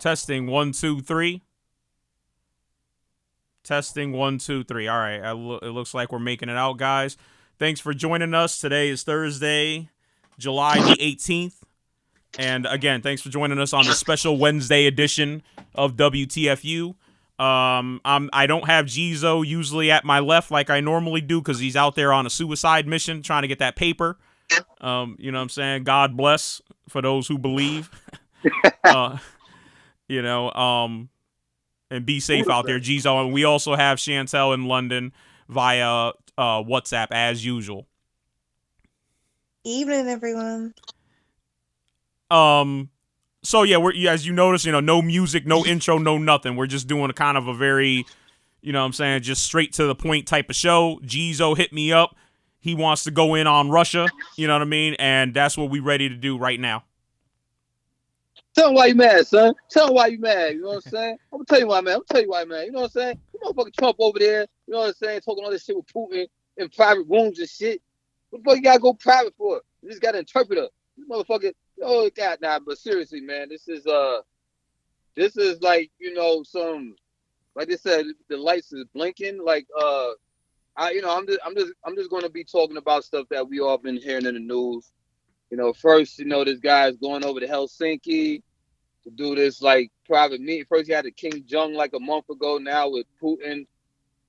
Testing 1 2 3. Testing 1 2 3. All right, it looks like we're making it out, guys. Thanks for joining us. Today is Thursday, July the 18th. And again, thanks for joining us on the special Wednesday edition of WTFU. I don't have Jizo usually at my left like I normally do because he's out there on a suicide mission trying to get that paper. You know what I'm saying? God bless for those who believe. uh, you know, and be safe out there, Jizo. And we also have Chantel in London via WhatsApp as usual. Evening, everyone. So yeah, we're, as you notice, no music, no intro, no nothing. We're just doing a kind of a very, you know what I'm saying, just straight to the point type of show. Jizo hit me up. He wants to go in on Russia, you know what I mean? And that's what we ready to do right now. Tell him why you mad, son. Tell him why you mad. You know what I'm saying? I'm gonna tell you why I'm mad. I'm gonna tell you why I'm mad. You know what I'm saying? You motherfucking Trump over there. You know what I'm saying? Talking all this shit with Putin in private rooms and shit. What the fuck you gotta go private for? You just got an interpreter. You motherfucker. Oh God, nah. But seriously, man, this is like some like they said the lights is blinking. Like I'm just gonna be talking about stuff that we all been hearing in the news. First, this guy's going over to Helsinki to do this like private meeting. First, he had the King Jong like a month ago. Now with Putin,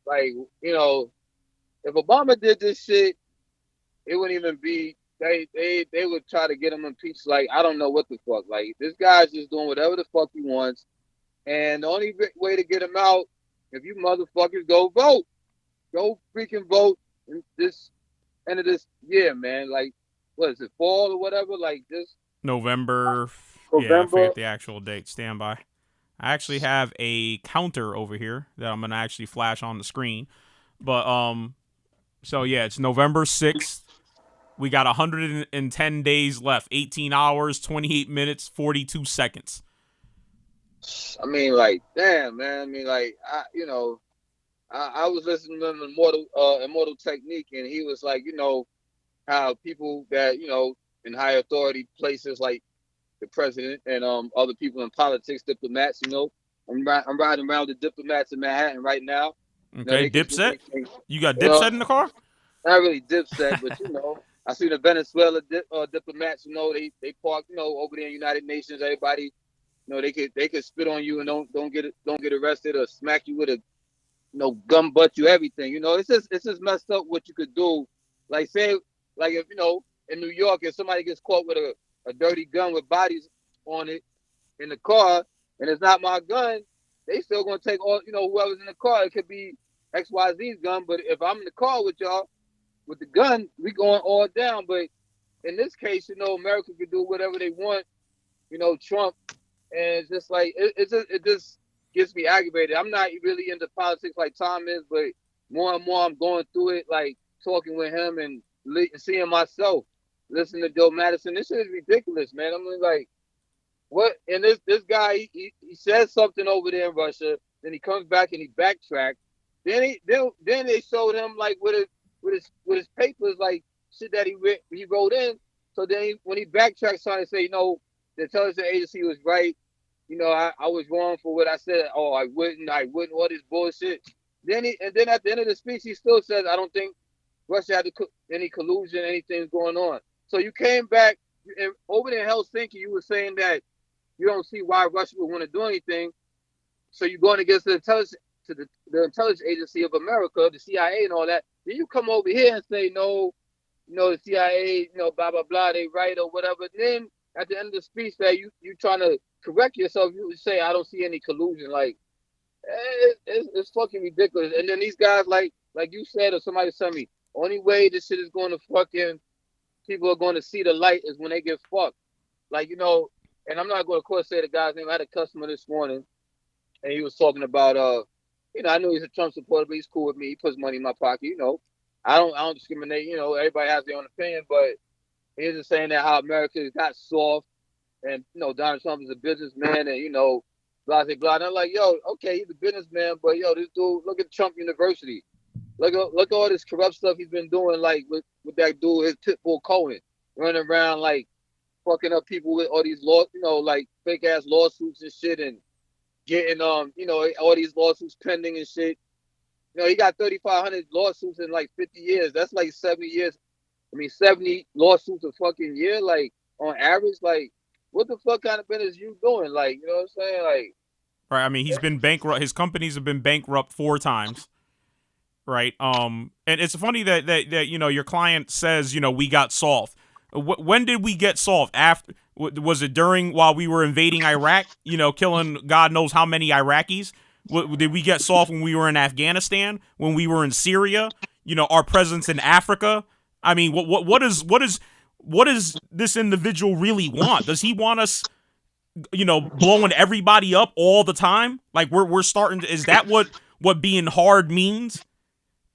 like if Obama did this shit, it wouldn't even be. They would try to get him impeached. Like I don't know what the fuck. Like this guy's just doing whatever the fuck he wants, and the only way to get him out, if you motherfuckers go freaking vote in this end of this year, man. Like what is it, fall or whatever? Like this November. Yeah, I November. forget the actual date. Stand by. I actually have a counter over here that I'm gonna actually flash on the screen. But so yeah, it's November 6th. We got 110 days left. 18 hours, 28 minutes, 42 seconds. I mean, like, damn, man. I mean, like, I was listening to Immortal Technique, and he was like, how people that in high authority places like the president and other people in politics, diplomats. I'm riding around the diplomats in Manhattan right now. Okay, They can do Dipset. anything. You got You know, Dipset in the car? not really dipset, but I see the Venezuela diplomats. They park over there in United Nations. Everybody, they could spit on you and don't get arrested or smack you with a gun butt you everything. It's just messed up what you could do. Like say like if in New York if somebody gets caught with a dirty gun with bodies on it in the car and it's not my gun, they still gonna take all whoever's in the car. It could be XYZ's gun, but if I'm in the car with y'all with the gun, we going all down. But in this case, America can do whatever they want. Trump, and it's just like it just gets me aggravated. I'm not really into politics like Tom is, but more and more I'm going through it, like talking with him and seeing myself, listening to Joe Madison. This shit is ridiculous, man. I'm like, what? And this guy, he says something over there in Russia, then he comes back and he backtracks. Then they showed him like with his papers like shit that he wrote in. So then when he backtracks, trying to say, the intelligence agency was right. I was wrong for what I said. Oh, I wouldn't, all this bullshit. Then at the end of the speech, he still says, I don't think Russia had any collusion, anything's going on. So you came back, and over there in Helsinki, you were saying that you don't see why Russia would want to do anything. So you're going against the intelligence agency of America, the CIA and all that. Then you come over here and say, no, the CIA, blah, blah, blah, they right or whatever. Then at the end of the speech that you trying to correct yourself, you would say, I don't see any collusion. Like, it's fucking ridiculous. And then these guys, like you said, or somebody said me, only way this shit is going to fucking, people are going to see the light is when they get fucked. Like, and I'm not going to, of course, say the guy's name. I had a customer this morning, and he was talking about, I know he's a Trump supporter, but he's cool with me. He puts money in my pocket, I don't discriminate. Everybody has their own opinion, but he's just saying that how America got soft, and Donald Trump is a businessman, and blah blah blah. And I'm like, yo, okay, he's a businessman, but yo, this dude, look at Trump University, look at all this corrupt stuff he's been doing, like with that dude, his pitbull Cohen, running around like fucking up people with all these law, like fake ass lawsuits and shit, and getting all these lawsuits pending and shit. He got 3,500 lawsuits in like 50 years. That's like 70 years. I mean, 70 lawsuits a fucking year, like on average. Like, what the fuck kind of business you doing? Like, you know what I'm saying? Like, Right. I mean, he's been bankrupt. His companies have been bankrupt 4 times. Right. And it's funny that your client says we got solved. When did we get solved? After was it during while we were invading Iraq? Killing God knows how many Iraqis. Did we get solved when we were in Afghanistan? When we were in Syria? Our presence in Africa. I mean, what does this individual really want? Does he want us, blowing everybody up all the time? Like we're starting to, is that what being hard means?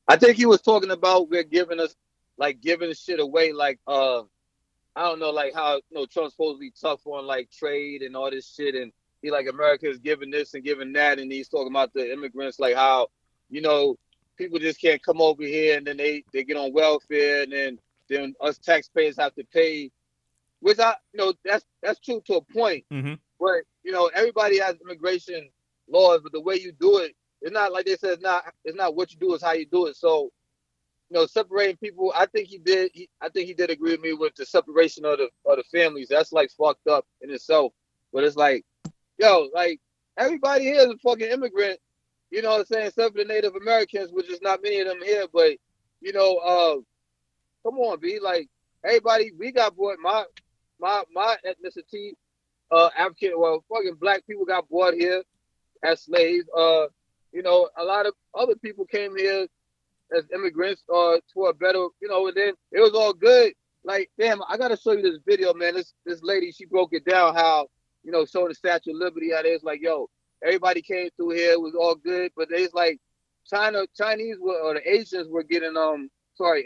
I think he was talking about we're giving us like giving shit away, like I don't know, like how Trump's supposed to be tough on like trade and all this shit, and he like America is giving this and giving that, and he's talking about the immigrants, like how people just can't come over here and then they get on welfare, and then us taxpayers have to pay, which that's true to a point, Mm-hmm. but everybody has immigration laws, but the way you do it, it's not like they said. It's not what you do, it's how you do it. So separating people. I think he did. I think he did agree with me with the separation of the families. That's like fucked up in itself. But it's like, like everybody here is a fucking immigrant. You know what I'm saying? Except for the Native Americans, which is not many of them here. But come on, B. Like everybody, we got brought. My ethnicity, African, well, fucking black people got brought here as slaves. A lot of other people came here as immigrants for a better, and then it was all good. Like, damn, I gotta show you this video, man. This lady, she broke it down how, showing the Statue of Liberty, how it's like, everybody came through here, it was all good, but it's like Chinese or the Asians were getting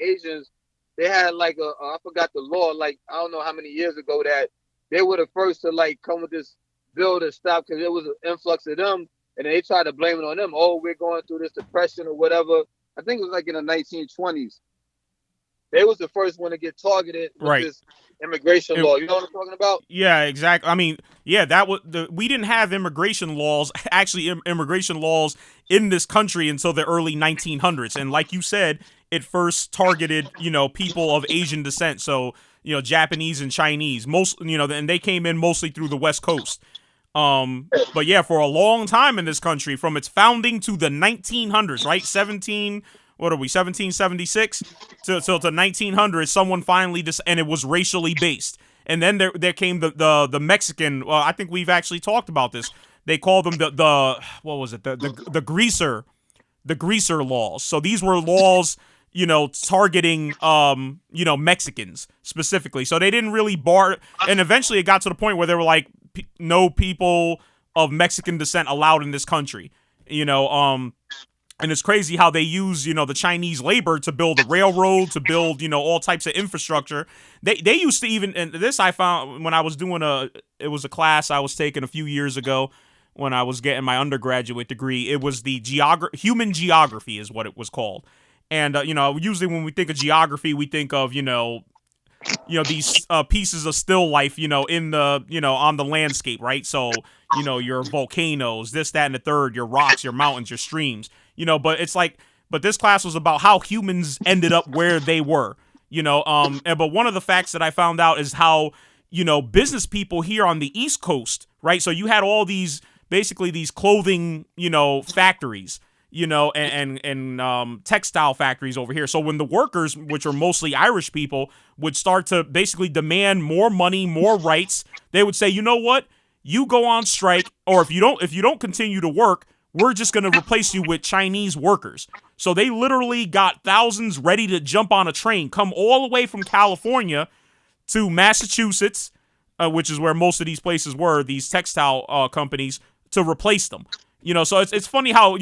Asians, they had like I forgot the law, like I don't know how many years ago that they were the first to like come with this bill to stop because it was an influx of them, and they tried to blame it on them. Oh, we're going through this depression or whatever. I think it was like in the 1920s. They was the first one to get targeted with this immigration law. You know what I'm talking about? Yeah, exactly. I mean, yeah, we didn't have immigration laws, actually immigration laws in this country until the early 1900s. And like you said, it first targeted, people of Asian descent. So, Japanese and Chinese, and they came in mostly through the West Coast. But yeah, for a long time in this country, from its founding to the 1900s, right? 1776 to 1900s, someone finally and it was racially based. And then there came the Mexican, well, I think we've actually talked about this. They called them the what was it? The greaser laws. So these were laws, targeting Mexicans specifically. So they didn't really bar, and eventually it got to the point where they were like, no people of Mexican descent allowed in this country, and it's crazy how they use, the Chinese labor to build a railroad, to build, all types of infrastructure. They used to even, and this I found when I was doing it was a class I was taking a few years ago when I was getting my undergraduate degree. It was the human geography is what it was called. And, usually when we think of geography, we think of, these pieces of still life, in the, on the landscape, right? So, your volcanoes, this, that, and the third, your rocks, your mountains, your streams, but it's like, but this class was about how humans ended up where they were, but one of the facts that I found out is how, business people here on the East Coast, right? So you had all these, basically these clothing, factories, and textile factories over here. So when the workers, which are mostly Irish people, would start to basically demand more money, more rights, they would say, you know what? You go on strike, or if you don't continue to work, we're just going to replace you with Chinese workers. So they literally got thousands ready to jump on a train, come all the way from California to Massachusetts, which is where most of these places were, these textile companies, to replace them. So it's funny how,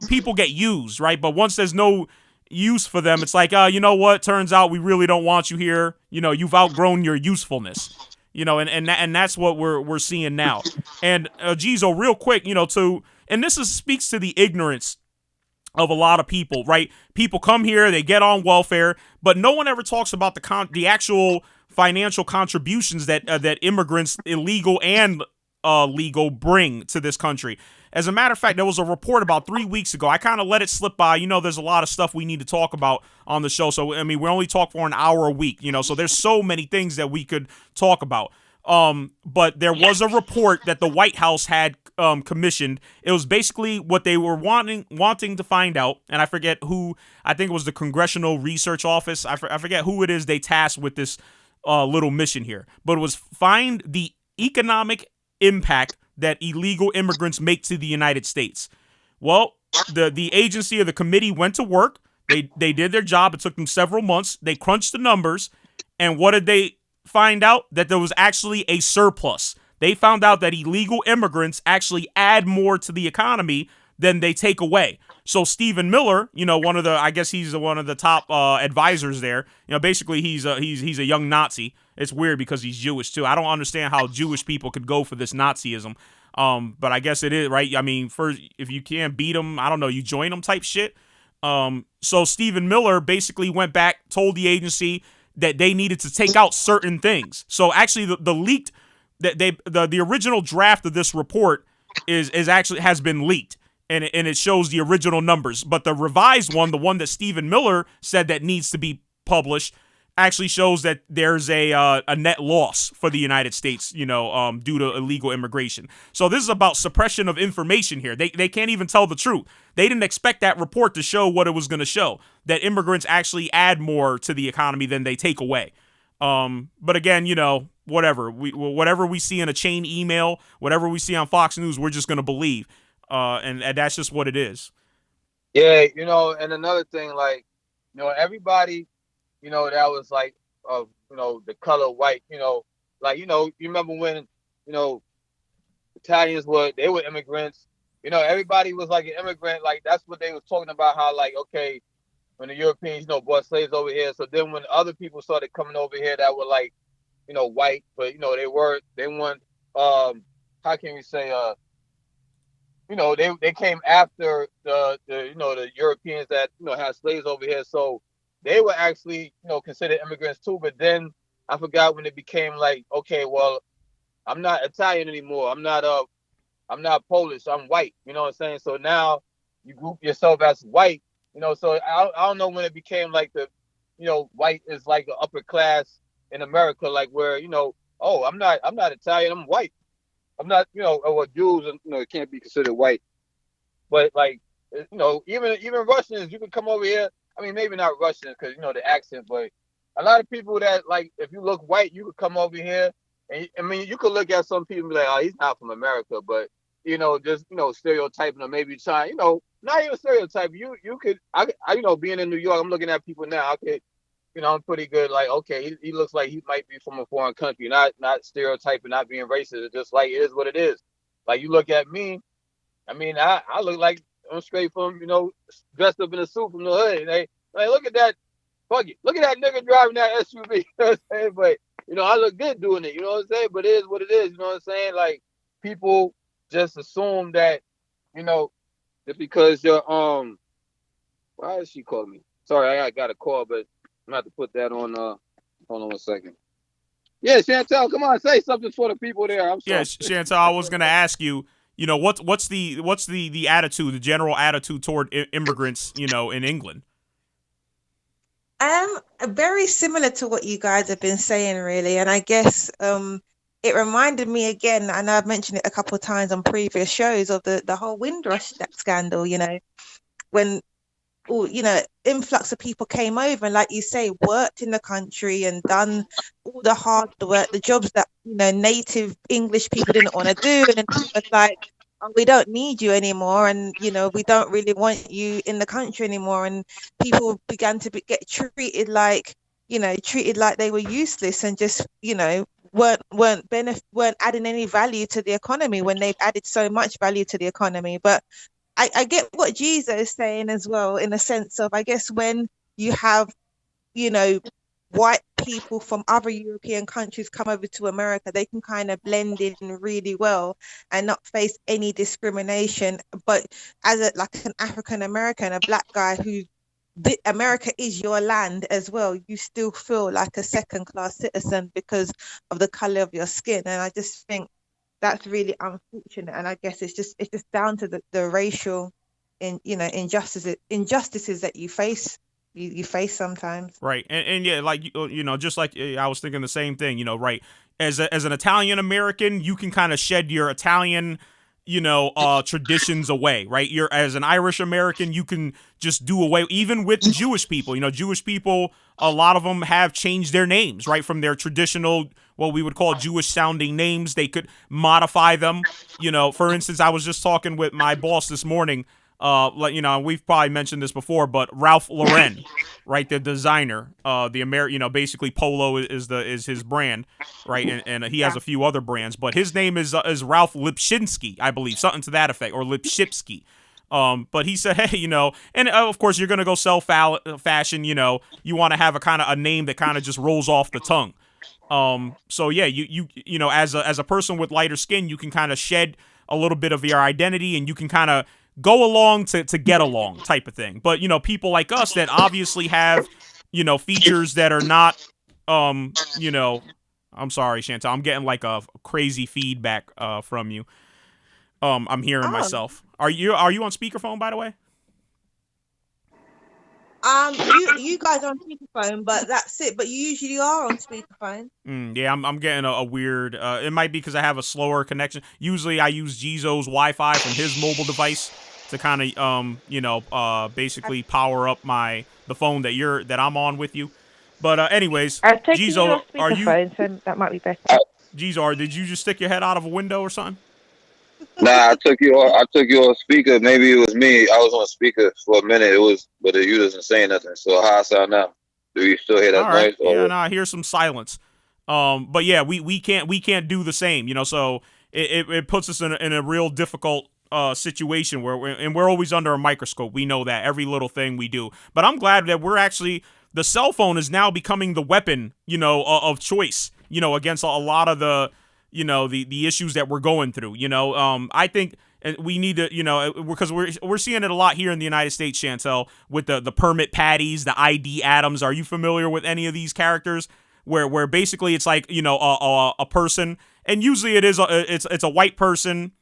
people get used, right? But once there's no use for them, it's like, you know what? Turns out we really don't want you here. You've outgrown your usefulness. And that's what we're seeing now. And Jizo, real quick, and this speaks to the ignorance of a lot of people, right? People come here, they get on welfare, but no one ever talks about the actual financial contributions that immigrants, illegal and legal bring to this country. As a matter of fact, there was a report about 3 weeks ago. I kind of let it slip by. There's a lot of stuff we need to talk about on the show. So, I mean, we only talk for an hour a week, so there's so many things that we could talk about. But there was a report that the White House had commissioned. It was basically what they were wanting to find out, and I forget who. I think it was the Congressional Research Office. I forget who it is they tasked with this little mission here, but it was find the economic impact that illegal immigrants make to the United States. Well, the agency or the committee went to work. They did their job. It took them several months. They crunched the numbers, and what did they find out? That there was actually a surplus. They found out that illegal immigrants actually add more to the economy than they take away. So Stephen Miller, I guess he's one of the top advisors there. Basically he's a young Nazi. It's weird because he's Jewish too. I don't understand how Jewish people could go for this Nazism. But I guess it is, right? I mean, first, if you can't beat them, I don't know, you join them type shit. So Stephen Miller basically went back, told the agency that they needed to take out certain things. So actually the leaked, the original draft of this report is actually has been leaked. And it shows the original numbers. But the revised one, the one that Stephen Miller said that needs to be published, actually shows that there's a net loss for the United States, due to illegal immigration. So this is about suppression of information here. They can't even tell the truth. They didn't expect that report to show what it was going to show, that immigrants actually add more to the economy than they take away. But again, whatever we see in a chain email, whatever we see on Fox News, we're just going to believe. And that's just what it is. Yeah, and another thing, like, everybody, that was like, the color white, like, you remember when, Italians they were immigrants, everybody was like an immigrant. Like, that's what they was talking about, how, like, okay, when the Europeans, brought slaves over here. So then when other people started coming over here that were like, white, but, they weren't, how can we say, they came after the Europeans that had slaves over here, so they were actually considered immigrants too. But then I forgot when it became like, okay, well, I'm not Italian anymore. I'm not Polish. I'm white. You know what I'm saying? So now you group yourself as white. So I don't know when it became like the white is like the upper class in America, like where oh, I'm not Italian. I'm white. I'm not, or Jews, it can't be considered white. But like, even Russians, you can come over here. I mean, maybe not Russians because the accent, but a lot of people that, like, if you look white, you could come over here, and I mean, you could look at some people and be like, oh, he's not from America, but just stereotyping or maybe trying, not even stereotyping. You could, being in New York, I'm looking at people now. Okay, I'm pretty good. Like, okay, he looks like he might be from a foreign country, not stereotyping, not being racist. It's just like, it is what it is. Like, you look at me, I mean, I look like I'm straight from, dressed up in a suit from the hood. And they like, look at that, fuck it, look at that nigga driving that SUV. You know what I'm saying? But I look good doing it. You know what I'm saying? But it is what it is. You know what I'm saying? Like, people just assume that, that because you're why is she calling me? Sorry, I got a call, but I'm gonna have to put that on. Hold on 1 second. Yeah, Chantel, come on, say something for the people there. I'm sorry. Yeah, Chantel, I was gonna ask you. What's the attitude, the general attitude toward immigrants, in England? Very similar to what you guys have been saying, really, and I guess it reminded me again. I know I've mentioned it a couple of times on previous shows of the whole Windrush scandal. When influx of people came over and, like you say, worked in the country and done all the hard work, the jobs that native English people didn't want to do, and it was like, oh, we don't need you anymore, and we don't really want you in the country anymore, and people began to get treated like they were useless and just weren't adding any value to the economy when they've added so much value to the economy. But I get what Jesus is saying as well, in the sense of, I guess, when you have, white people from other European countries come over to America, they can kind of blend in really well and not face any discrimination. But as an African American, a black guy America is your land as well, you still feel like a second class citizen because of the color of your skin. And I just think that's really unfortunate. And I guess it's just down to the racial injustices that you face sometimes. Right. And yeah, like just like I was thinking the same thing, right. As an Italian American, you can kind of shed your Italian traditions away, right? You're as an Irish American, you can just do away even with Jewish people. Jewish people, a lot of them have changed their names, right? From their traditional, what we would call Jewish sounding names, they could modify them. For instance, I was just talking with my boss this morning. We've probably mentioned this before, but Ralph Lauren, right, the designer, basically Polo is his brand, right, and he has a few other brands, but his name is Ralph Lipshinsky, I believe, something to that effect, or Lipshipsky. But he said, hey, and of course you're gonna go sell fashion, you want to have a kind of a name that kind of just rolls off the tongue. So yeah, as a person with lighter skin, you can kind of shed a little bit of your identity, and you can kind of go along to get along type of thing. But people like us that obviously have features that are not I'm sorry, Chantal, I'm getting like a crazy feedback from you. I'm hearing Oh, myself. Are you on speakerphone, by the way? you guys are on speakerphone, but that's it. But you usually are on speakerphone. Yeah, I'm getting a weird. It might be because I have a slower connection. Usually, I use Jizo's Wi-Fi from his mobile device to kind of basically power up the phone that I'm on with you. But anyways, I've taken you Jizo, off speakerphone, so that might be better. Jizo, did you just stick your head out of a window or something? Nah, I took you on speaker. Maybe it was me. I was on speaker for a minute. But you wasn't saying nothing. So how I sound now? Do you still hear that All right. noise? Or Yeah, no, I hear some silence. But yeah, we can't do the same. So it puts us in a real difficult situation where we're always under a microscope. We know that every little thing we do. But I'm glad that the cell phone is now becoming the weapon, of choice, against a lot of the the issues that we're going through. I think we need to, because we're seeing it a lot here in the United States, Chantel, with the permit patties, the ID Adams. Are you familiar with any of these characters? Where basically it's like a person, and usually it's a white person.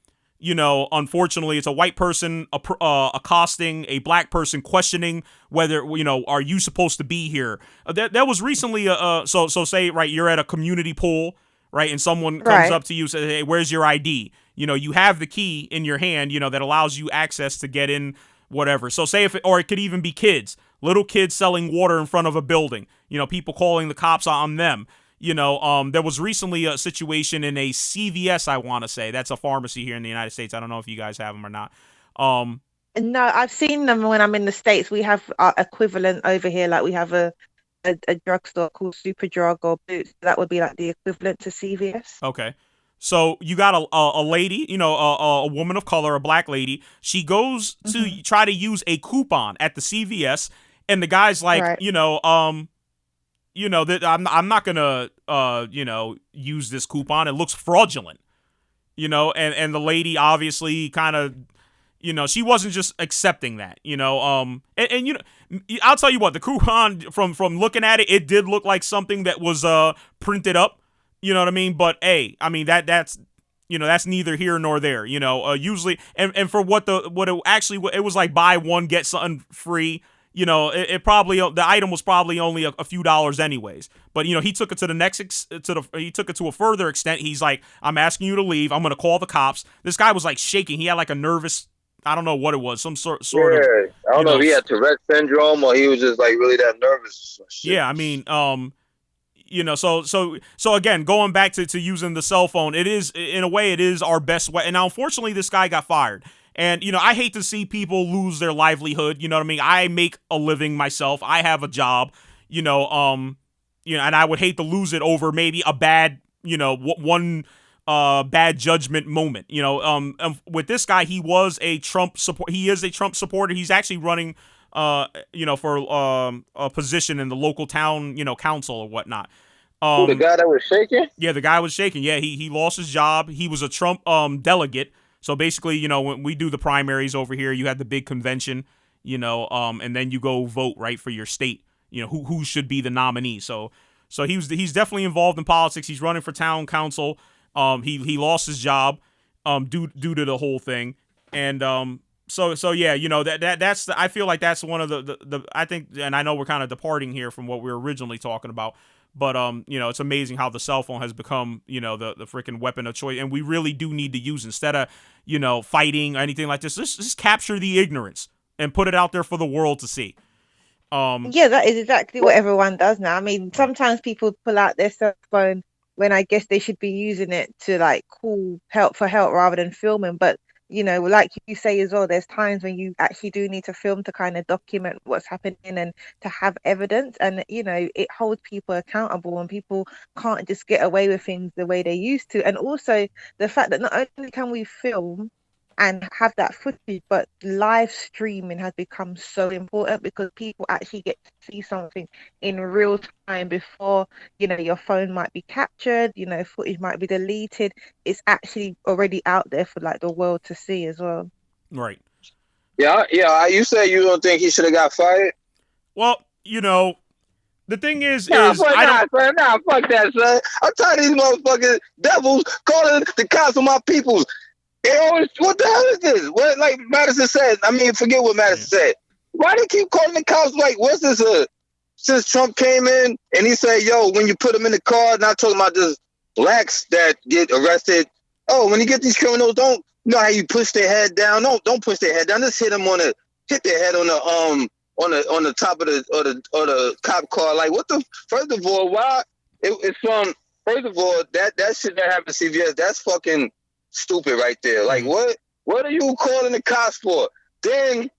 Unfortunately, it's a white person accosting a black person, questioning whether are you supposed to be here. That was recently so say, right, you're at a community pool, right, and someone comes up to you and says, hey, where's your ID? You have the key in your hand, that allows you access to get in, whatever. So say or it could even be little kids selling water in front of a building, people calling the cops on them. There was recently a situation in a CVS, I want to say. That's a pharmacy here in the United States. I don't know if you guys have them or not. No, I've seen them when I'm in the States. We have our equivalent over here. Like we have a drugstore called Superdrug or Boots. That would be like the equivalent to CVS. Okay. So you got a lady, a woman of color, a black lady. She goes to try to use a coupon at the CVS, and the guy's like, Right. that I'm not gonna use this coupon. It looks fraudulent, and the lady obviously kind of, she wasn't just accepting that, and I'll tell you what, the coupon from looking at it, it did look like something that was printed up. You know what I mean? But hey, I mean that's neither here nor there. Usually, and for what it was like, buy one get something free. It probably, the item was probably only a few dollars anyways. But he took it to the he took it to a further extent. He's like, I'm asking you to leave. I'm gonna call the cops. This guy was like shaking. He had like a nervous, I don't know what it was, some sort of. I don't know if he had Tourette syndrome or he was just like really that nervous. Yeah, I mean, so again, going back to using the cell phone, it is, in a way, it is our best way. And now, unfortunately, this guy got fired. And, I hate to see people lose their livelihood. You know what I mean? I make a living myself. I have a job, and I would hate to lose it over maybe a bad, one bad judgment moment. With this guy, he was a Trump support. He is a Trump supporter. He's actually running for a position in the local town, council or whatnot. The guy that was shaking? Yeah, the guy was shaking. Yeah, he lost his job. He was a Trump delegate. So basically, when we do the primaries over here, you have the big convention, and then you go vote, right, for your state, who should be the nominee. So he's definitely involved in politics. He's running for town council. He lost his job due to the whole thing, and so yeah, you know, that's I feel like that's one of the I think, and I know we're kind of departing here from what we were originally talking about, but you know, it's amazing how the cell phone has become, you know, the freaking weapon of choice, and we really do need to use, instead of, you know, fighting or anything like this, just capture the ignorance and put it out there for the world to see. Yeah, that is exactly what everyone does now. I mean, Right. sometimes people pull out their cell phone when I guess they should be using it to like call help for help rather than filming. But you know, like you say as well, there's times when you actually do need to film to kind of document what's happening and to have evidence. And you know, it holds people accountable, and people can't just get away with things the way they used to. And also the fact that not only can we film and have that footage, but live streaming has become so important because people actually get to see something in real time before, you know, your phone might be captured, you know, footage might be deleted. It's actually already out there for like the world to see as well. Right. Yeah. You say you don't think he should have got fired? Well, you know, the thing is Nah, I don't. son. Nah, fuck that, son. I'm tired of these motherfucking devils calling the cops on my peoples. They always, what the hell is this? What, like Madison said, I mean, forget what Madison said. Why they keep calling the cops? Like, what's this? Since Trump came in and he said, yo, when you put them in the car, not talking about just blacks that get arrested. Oh, when you get these criminals, don't, you know how you push their head down? Don't push their head down. Just hit them hit their head on the top of the cop car. Like, what the? First of all, why? It's First of all, that shit that happened to CVS, that's fucking stupid right there. Like, what are you calling the cops for? Then,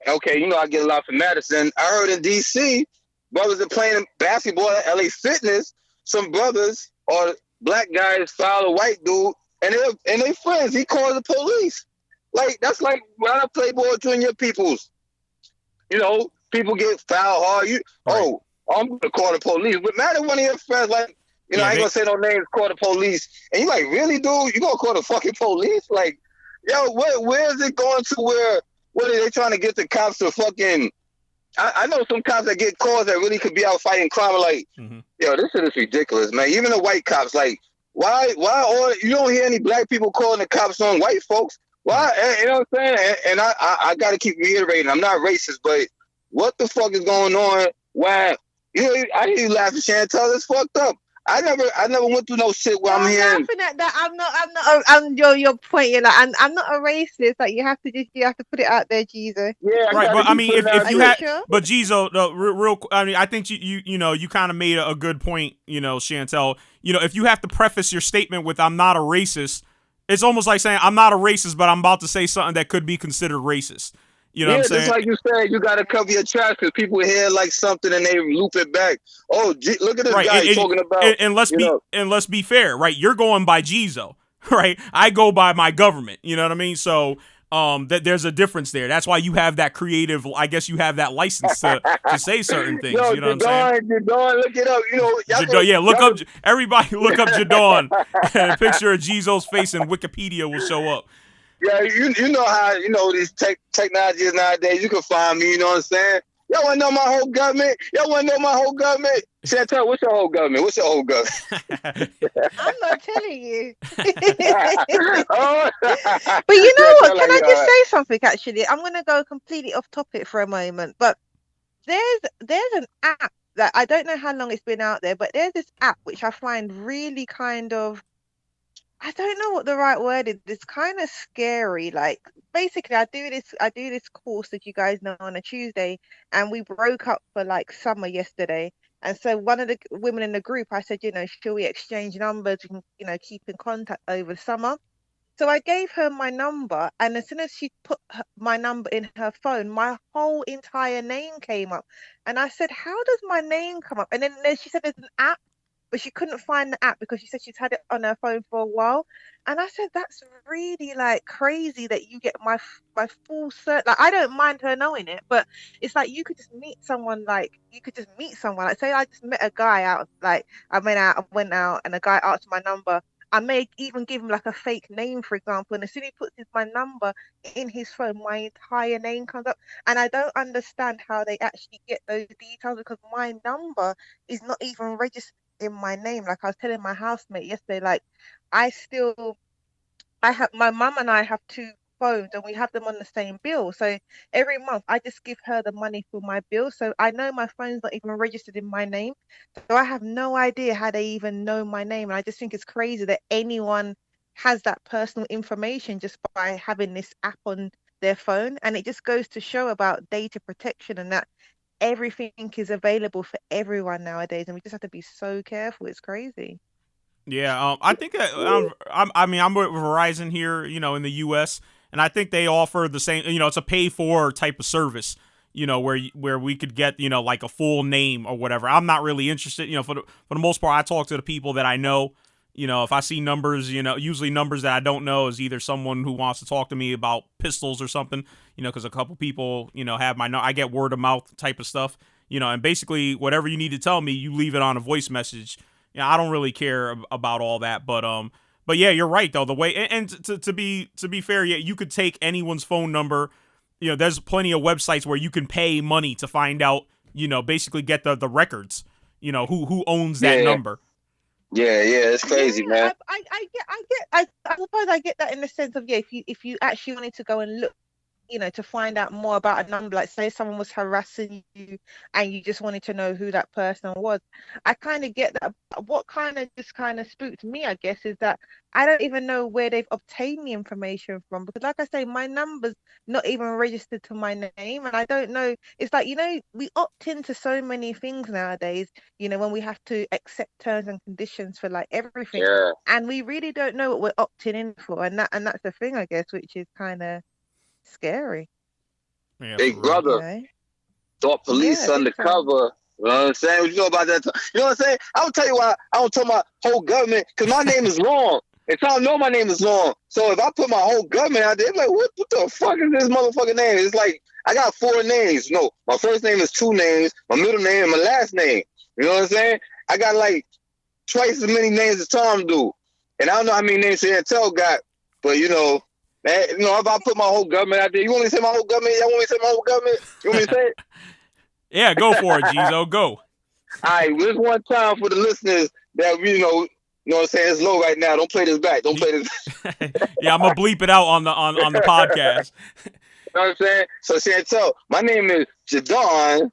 okay, you know, I get a lot from Madison. I heard in DC, brothers are playing basketball at LA Fitness. Some brothers or black guys foul a white dude, and they friends. He calls the police. Like, that's like when I play ball junior peoples. You know, people get foul hard. I'm gonna call the police. But imagine one of your friends, like, you know, I ain't gonna say no names, call the police. And you like, really, dude? You gonna call the fucking police? Like, yo, where is it going to where, what are they trying to get the cops to fucking, I know some cops that get calls that really could be out fighting crime. Like, yo, this shit is ridiculous, man. Even the white cops, like, why, or you don't hear any black people calling the cops on white folks. Why, you know what I'm saying? And I gotta keep reiterating, I'm not racist, but what the fuck is going on? Why, you know, I hear you laughing, Chantel, it's fucked up. I never went through no shit where I'm hearing. Laughing at that. I'm your point. You're like, I'm not a racist. Like, you have to put it out there, Jesus. Yeah, right. But I mean, if you had, sure? but Jizo, real, I mean, I think you know, you kind of made a good point, you know, Chantel. You know, if you have to preface your statement with "I'm not a racist," it's almost like saying I'm not a racist, but I'm about to say something that could be considered racist. You know what I'm saying? Just like you said, you got to cover your tracks because people hear like something and they loop it back. Oh, look at this guy talking about. And let's be fair, right? You're going by Jizo, right? I go by my government. You know what I mean? So that there's a difference there. That's why you have that creative. I guess you have that license to say certain things. Yo, you know what I'm saying? Jadon, look it up. You know, look up. Everybody, look up Jadon, and a picture of Jizo's face in Wikipedia will show up. Yeah, you know how, you know, these technologies nowadays, you can find me, you know what I'm saying? Y'all want to know my whole government? Chantel, what's your whole government? I'm not telling you. But you know what? Can I just say something, actually? I'm going to go completely off topic for a moment. But there's an app that I don't know how long it's been out there, but there's this app which I find really kind of, I don't know what the right word is. It's kind of scary. Like, basically, I do this course that you guys know on a Tuesday, and we broke up for like summer yesterday. And so one of the women in the group, I said, you know, shall we exchange numbers? We can, you know, keep in contact over summer. So I gave her my number, and as soon as she put my number in her phone, my whole entire name came up. And I said, how does my name come up? And then she said there's an app, but she couldn't find the app because she said she's had it on her phone for a while. And I said, that's really like crazy that you get my full cert. Like, I don't mind her knowing it, but it's like you could just meet someone. Like, say I just met a guy out. Like, I went out, and a guy asked my number. I may even give him like a fake name, for example, and as soon as he puts my number in his phone, my entire name comes up. And I don't understand how they actually get those details because my number is not even registered in my name. Like I was telling my housemate yesterday, like I still I have my mum and I have two phones and we have them on the same bill. So every month I just give her the money for my bill. So I know my phone's not even registered in my name. So I have no idea how they even know my name. And I just think it's crazy that anyone has that personal information just by having this app on their phone. And it just goes to show about data protection and that everything is available for everyone nowadays. And we just have to be so careful. It's crazy. Yeah, I think I mean, I'm with Verizon here, in the U.S., and I think they offer the same. It's a pay-for type of service. Where we could get like a full name or whatever. I'm not really interested. For the most part, I talk to the people that I know. If I see numbers, usually numbers that I don't know is either someone who wants to talk to me about pistols or something. Because a couple people have my I get word of mouth type of stuff. And basically whatever you need to tell me, you leave it on a voice message. I don't really care about all that, but yeah, you're right though. The way and to be fair, yeah, you could take anyone's phone number. There's plenty of websites where you can pay money to find out. Basically get the records. Who owns that number. Yeah, it's crazy, man. I suppose I get that in the sense of if you actually wanted to go and look, to find out more about a number, like say someone was harassing you and you just wanted to know who that person was. I kind of get that. What kind of spooked me, I guess, is that I don't even know where they've obtained the information from, because like I say, my number's not even registered to my name, and I don't know. It's like, we opt into so many things nowadays, when we have to accept terms and conditions for like everything. Yeah. And we really don't know what we're opting in for, and that's the thing, I guess, which is kind of scary. Yeah, Big brother. Thought police undercover. You know what I'm saying? What you know about that? You know what I'm saying? I'll tell you why I don't tell my whole government, because my name is long. And so I know my name is long. So if I put my whole government out there, like, what the fuck is this motherfucking name? It's like, I got 4 names. No, my first name is 2 names, my middle name and my last name. You know what I'm saying? I got like twice as many names as Tom do. And I don't know how many names Chantel got, but man, if I put my whole government out there, you want me to say my whole government? Y'all want me to say my whole government? You want me to say it? Yeah, go for it, Gizo. Go. All right, this one time for the listeners that, you know what I'm saying? It's low right now. Don't play this back. Don't play this. Yeah, I'm going to bleep it out on the podcast. You know what I'm saying? So, Chantel, my name is Jadon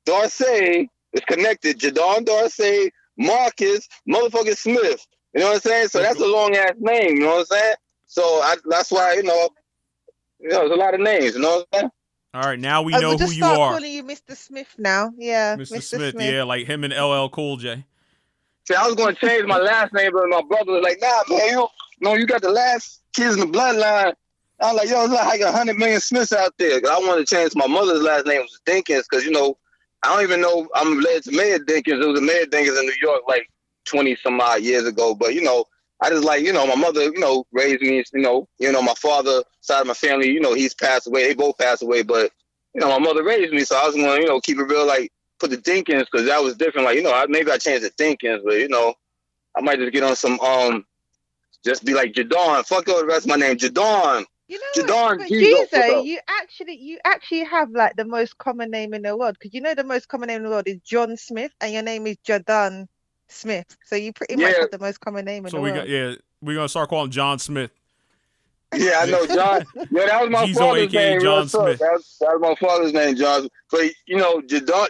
Darcy. It's connected. Jadon Darcy Marcus motherfucking Smith. You know what I'm saying? So that's a long-ass name. You know what I'm saying? So that's why, there's a lot of names. You know what I'm saying? All right, now we know who you are. Just start calling you Mr. Smith now. Yeah, Mr. Smith. Yeah, like him and LL Cool J. See, I was going to change my last name, but my brother was like, nah, man, you got the last kids in the bloodline. I was like, it's like 100 million Smiths out there. I wanted to change my mother's last name to Dinkins because, I don't even know I'm related to Mayor Dinkins. It was a Mayor Dinkins in New York like 20 some odd years ago. But, I just like, my mother, raised me, my father side of my family, he's passed away. They both passed away. But, my mother raised me. So I was going to, keep it real, like, put the Dinkins because that was different. Like, maybe I changed the Dinkins, but, I might just get on some, just be like Jadon. Fuck all the rest of my name. Jadon. Jadon. Gizo, you actually have like the most common name in the world, because the most common name in the world is John Smith and your name is Jadon Smith. So you pretty much have the most common name in the world. We're going to start calling John Smith. Yeah, I know, John. Yeah, that was my Gizo, father's AKA name. John Smith. That was my father's name, John. But,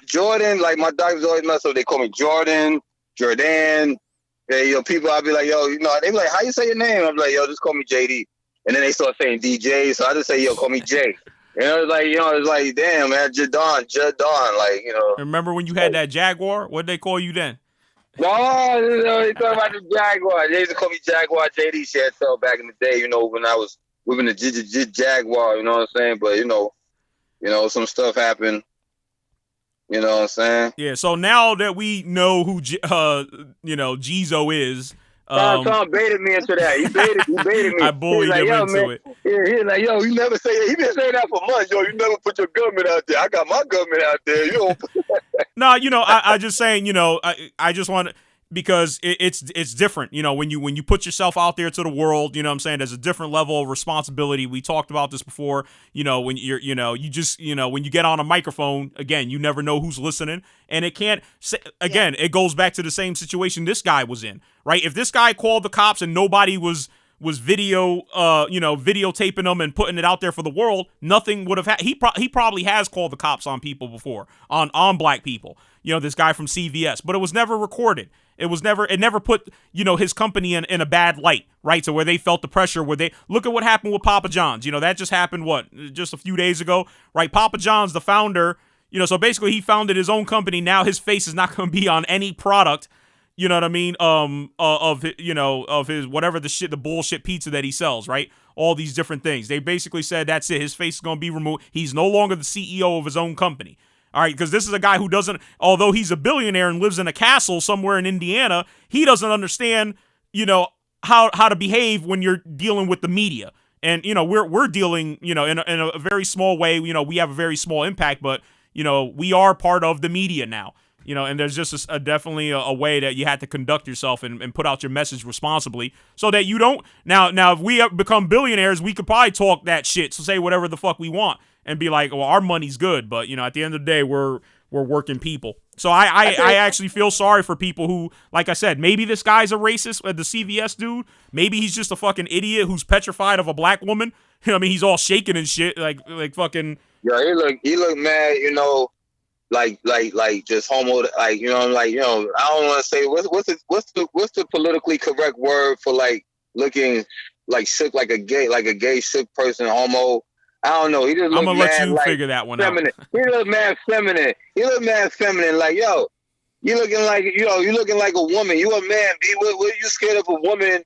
Jordan, like my doctors always mess up. They call me Jordan. Yeah, people, I'll be like, they be like, how you say your name? I'm like, just call me JD. And then they start saying DJ, so I just say, call me Jay. It's like, damn, man, Jadon, like, Remember when you had that Jaguar? What'd they call you then? No, they talking about the Jaguar. They used to call me Jaguar JD Chantel back in the day, when I was whipping the Jaguar, you know what I'm saying? But, some stuff happened. You know what I'm saying? Yeah, so now that we know who, Gizo is. Tom baited me into that. He baited me. I bullied him into it. Yeah, he's like, you never say that. He been saying that for months. You never put your government out there. I got my government out there. No, I just saying, I just want to, because it's different, you know, when you put yourself out there to the world, you know what I'm saying, there's a different level of responsibility. We talked about this before, you know, when you're, you know, you just, you know, when you get on a microphone, again, you never know who's listening, and it can't, again, it goes back to the same situation this guy was in, right? If this guy called the cops and nobody was video, you know, videotaping them and putting it out there for the world, nothing would have happened. He probably has called the cops on people before, on black people. You know, this guy from CVS, but it was never recorded. It never put, you know, his company in a bad light, right? So where they felt the pressure, where they, look at what happened with Papa John's. You know, that just happened, just a few days ago, right? Papa John's, the founder, you know, so basically he founded his own company. Now his face is not going to be on any product, you know what I mean? Of his, whatever the bullshit pizza that he sells, right? All these different things. They basically said that's it. His face is going to be removed. He's no longer the CEO of his own company. All right, because this is a guy who doesn't, although he's a billionaire and lives in a castle somewhere in Indiana, he doesn't understand, you know, how to behave when you're dealing with the media. And, you know, we're dealing, you know, in a very small way. You know, we have a very small impact, but, you know, we are part of the media now. You know, and there's just definitely a way that you had to conduct yourself and put out your message responsibly so that you don't. Now, if we become billionaires, we could probably talk that shit, so say whatever the fuck we want and be like, well, our money's good. But, you know, at the end of the day, we're working people. So I actually feel sorry for people who, like I said, maybe this guy's a racist, the CVS dude. Maybe he's just a fucking idiot who's petrified of a black woman. You know what I mean? He's all shaking and shit, like fucking. Yeah, he look mad, you know. Like just homo, like, you know, like, you know, I don't want to say what's the politically correct word for like looking like sick, like a gay sick person, homo. I don't know. He just look, I'm gonna let you figure that one feminine. out. He look mad feminine. Like, yo, you looking like, you know, you looking like a woman. You a man, B. What are you scared of a woman?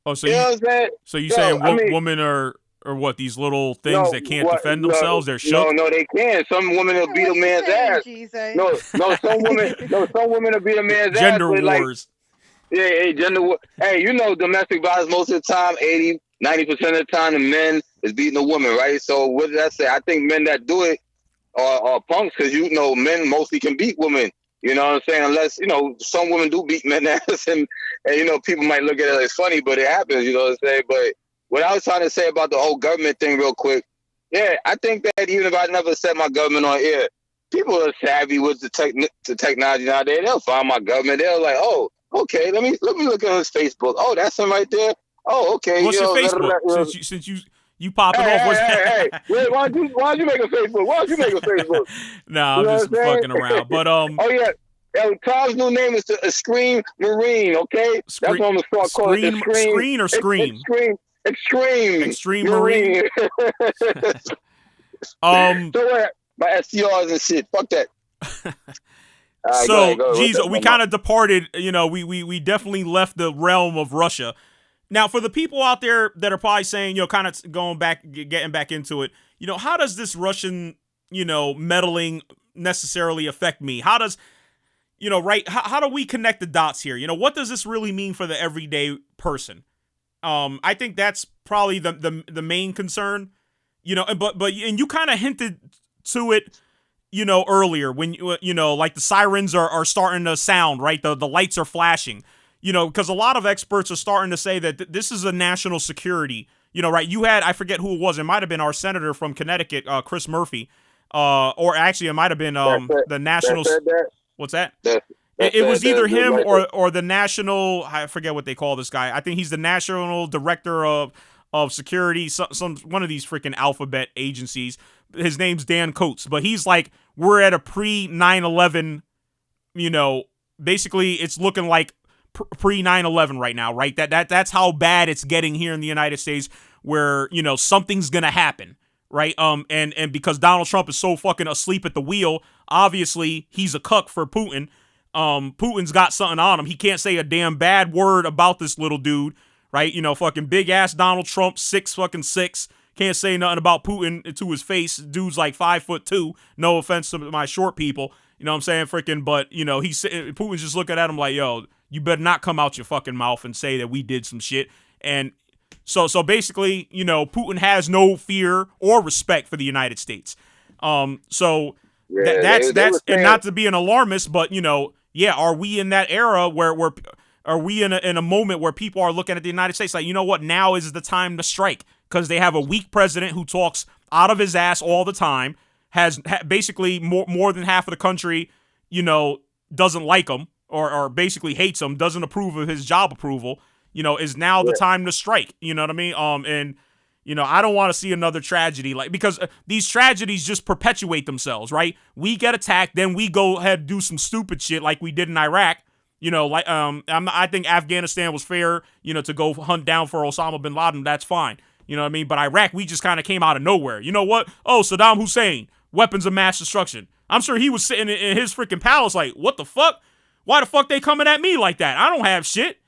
Oh, so you know what I'm saying? So you saying women are. Or what, these little things that can't defend themselves? They're shook? No, they can. Some women will beat a man's ass. Some women will beat a man's ass. Gender wars. Like, gender war. Hey, you know, domestic violence most of the time, 80-90% of the time, the men is beating a woman, right? So what did I say? I think men that do it are punks, because, you know, men mostly can beat women. You know what I'm saying? Unless, you know, some women do beat men ass, and you know, people might look at it as funny, but it happens. You know what I'm saying? But what I was trying to say about the whole government thing real quick, yeah, I think that even if I never said my government on air, people are savvy with the technology nowadays. They'll find my government. They're like, oh, okay, let me look at his Facebook. Oh, that's him right there. Oh, okay. What's your Facebook? Since you pop it off. Hey. Wait, why don't you make a Facebook? Nah, I'm just fucking around. But oh yeah. Tom's new name is Extreme Marine, okay? That's what I'm gonna start calling it. Screen or Scream? Extreme Marine. So my STRs and shit. Fuck that. So, geez, we kind of departed. You know, we definitely left the realm of Russia. Now, for the people out there that are probably saying, you know, kind of getting back into it, you know, how does this Russian, you know, meddling necessarily affect me? How does, you know, right? How do we connect the dots here? You know, what does this really mean for the everyday person? I think that's probably the main concern, you know, but you kind of hinted to it, you know, earlier when, you know, like the sirens are starting to sound, right? The lights are flashing, you know, because a lot of experts are starting to say that this is a national security, you know, right? You had, I forget who it was. It might have been our senator from Connecticut, Chris Murphy, or actually it might have been the national. What's that? It was either him or the national, I forget what they call this guy. I think he's the national director of security, some one of these freaking alphabet agencies. His name's Dan Coates, but he's like, we're at a pre 9/11, you know, basically it's looking like pre 9/11 right now, right? That's how bad it's getting here in the United States, where, you know, something's gonna happen, right? And because Donald Trump is so fucking asleep at the wheel, obviously he's a cuck for Putin. Putin's got something on him. He can't say a damn bad word about this little dude, right? You know, fucking big ass Donald Trump, 6'6", can't say nothing about Putin to his face. Dude's like 5'2". No offense to my short people, you know what I'm saying, freaking. But you know, Putin's just looking at him like, yo, you better not come out your fucking mouth and say that we did some shit. And so basically, you know, Putin has no fear or respect for the United States. So that's and not to be an alarmist, but you know. yeah, are we in that era where are we in a moment where people are looking at the United States like, you know what, now is the time to strike, because they have a weak president who talks out of his ass all the time, has basically more than half of the country, you know, doesn't like him or basically hates him, doesn't approve of his job approval, you know, is now the time to strike. You know what I mean? And, you know, I don't want to see another tragedy, like, because these tragedies just perpetuate themselves, right? We get attacked, then we go ahead and do some stupid shit like we did in Iraq. You know, like I think Afghanistan was fair, you know, to go hunt down for Osama bin Laden. That's fine. You know what I mean? But Iraq, we just kind of came out of nowhere. You know what? Oh, Saddam Hussein, weapons of mass destruction. I'm sure he was sitting in his freaking palace like, what the fuck? Why the fuck they coming at me like that? I don't have shit.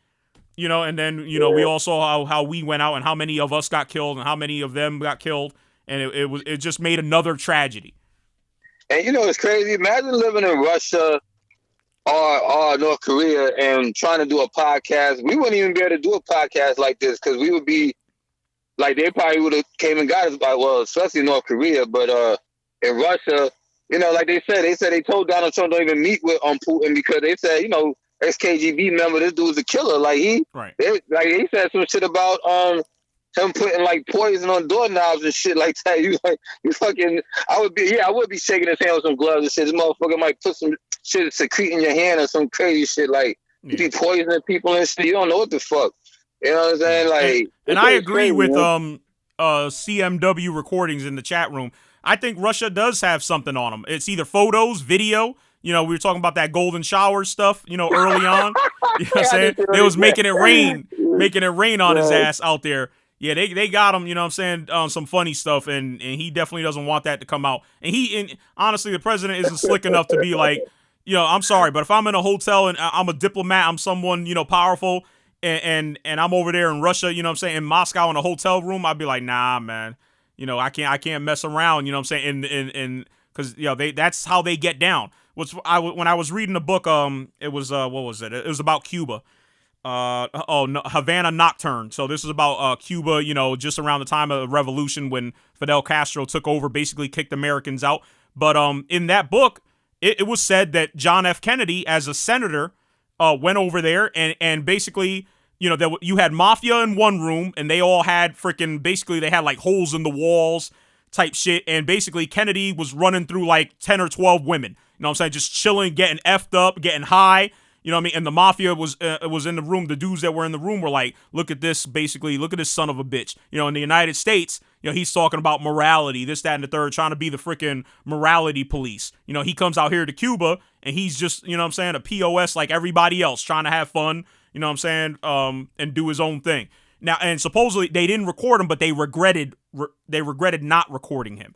You know, and then, you know, we all saw how we went out and how many of us got killed and how many of them got killed. And it just made another tragedy. And, you know, it's crazy. Imagine living in Russia or North Korea and trying to do a podcast. We wouldn't even be able to do a podcast like this because we would be like, they probably would have came and got us by, well, especially North Korea, but in Russia, you know, like they said they told Donald Trump don't even meet with Putin because they said, you know, ex-KGB member, this dude's a killer. Like he said some shit about him putting like poison on doorknobs and shit like that. You fucking, I would be shaking his hand with some gloves and shit. This motherfucker might put some shit secrete in your hand or some crazy shit like you be poisoning people and shit. You don't know what the fuck. You know what I'm saying? Like, and I agree with CMW recordings in the chat room. I think Russia does have something on them. It's either photos, video. You know, we were talking about that golden shower stuff, you know, early on. You know what I'm saying? They was making it rain on his ass out there. Yeah, they got him, you know what I'm saying, some funny stuff, and he definitely doesn't want that to come out. And honestly, the president isn't slick enough to be like, you know, I'm sorry, but if I'm in a hotel and I'm a diplomat, I'm someone, you know, powerful, and I'm over there in Russia, you know what I'm saying, in Moscow in a hotel room, I'd be like, nah, man. You know, I can't mess around, you know what I'm saying, and because, you know, that's how they get down. When I was reading the book, it was what was it? It was about Cuba. Havana Nocturne. So this is about Cuba, you know, just around the time of the revolution when Fidel Castro took over, basically kicked Americans out. But in that book, it was said that John F. Kennedy, as a senator, went over there and basically, you know, you had mafia in one room and they all had basically they had like holes in the walls type shit. And basically Kennedy was running through like 10 or 12 women. You know what I'm saying? Just chilling, getting effed up, getting high. You know what I mean? And the mafia was in the room. The dudes that were in the room were like, look at this, basically, look at this son of a bitch. You know, in the United States, you know, he's talking about morality, this, that, and the third, trying to be the freaking morality police. You know, he comes out here to Cuba and he's just, you know what I'm saying, a POS like everybody else, trying to have fun, you know what I'm saying, and do his own thing. Now, and supposedly they didn't record him, but they regretted not recording him.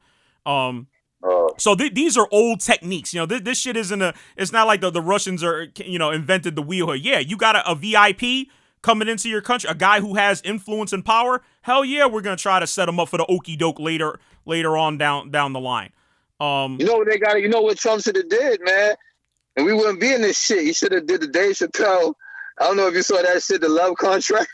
So these are old techniques. You know, this shit isn't it's not like the Russians are, you know, invented the wheel here. Yeah, you got a VIP coming into your country, a guy who has influence and power. Hell yeah, we're going to try to set him up for the okie doke later on down the line. You know what they got? You know what Trump should have did, man? And we wouldn't be in this shit. He should have did the Dave Chappelle. I don't know if you saw that shit, the love contract.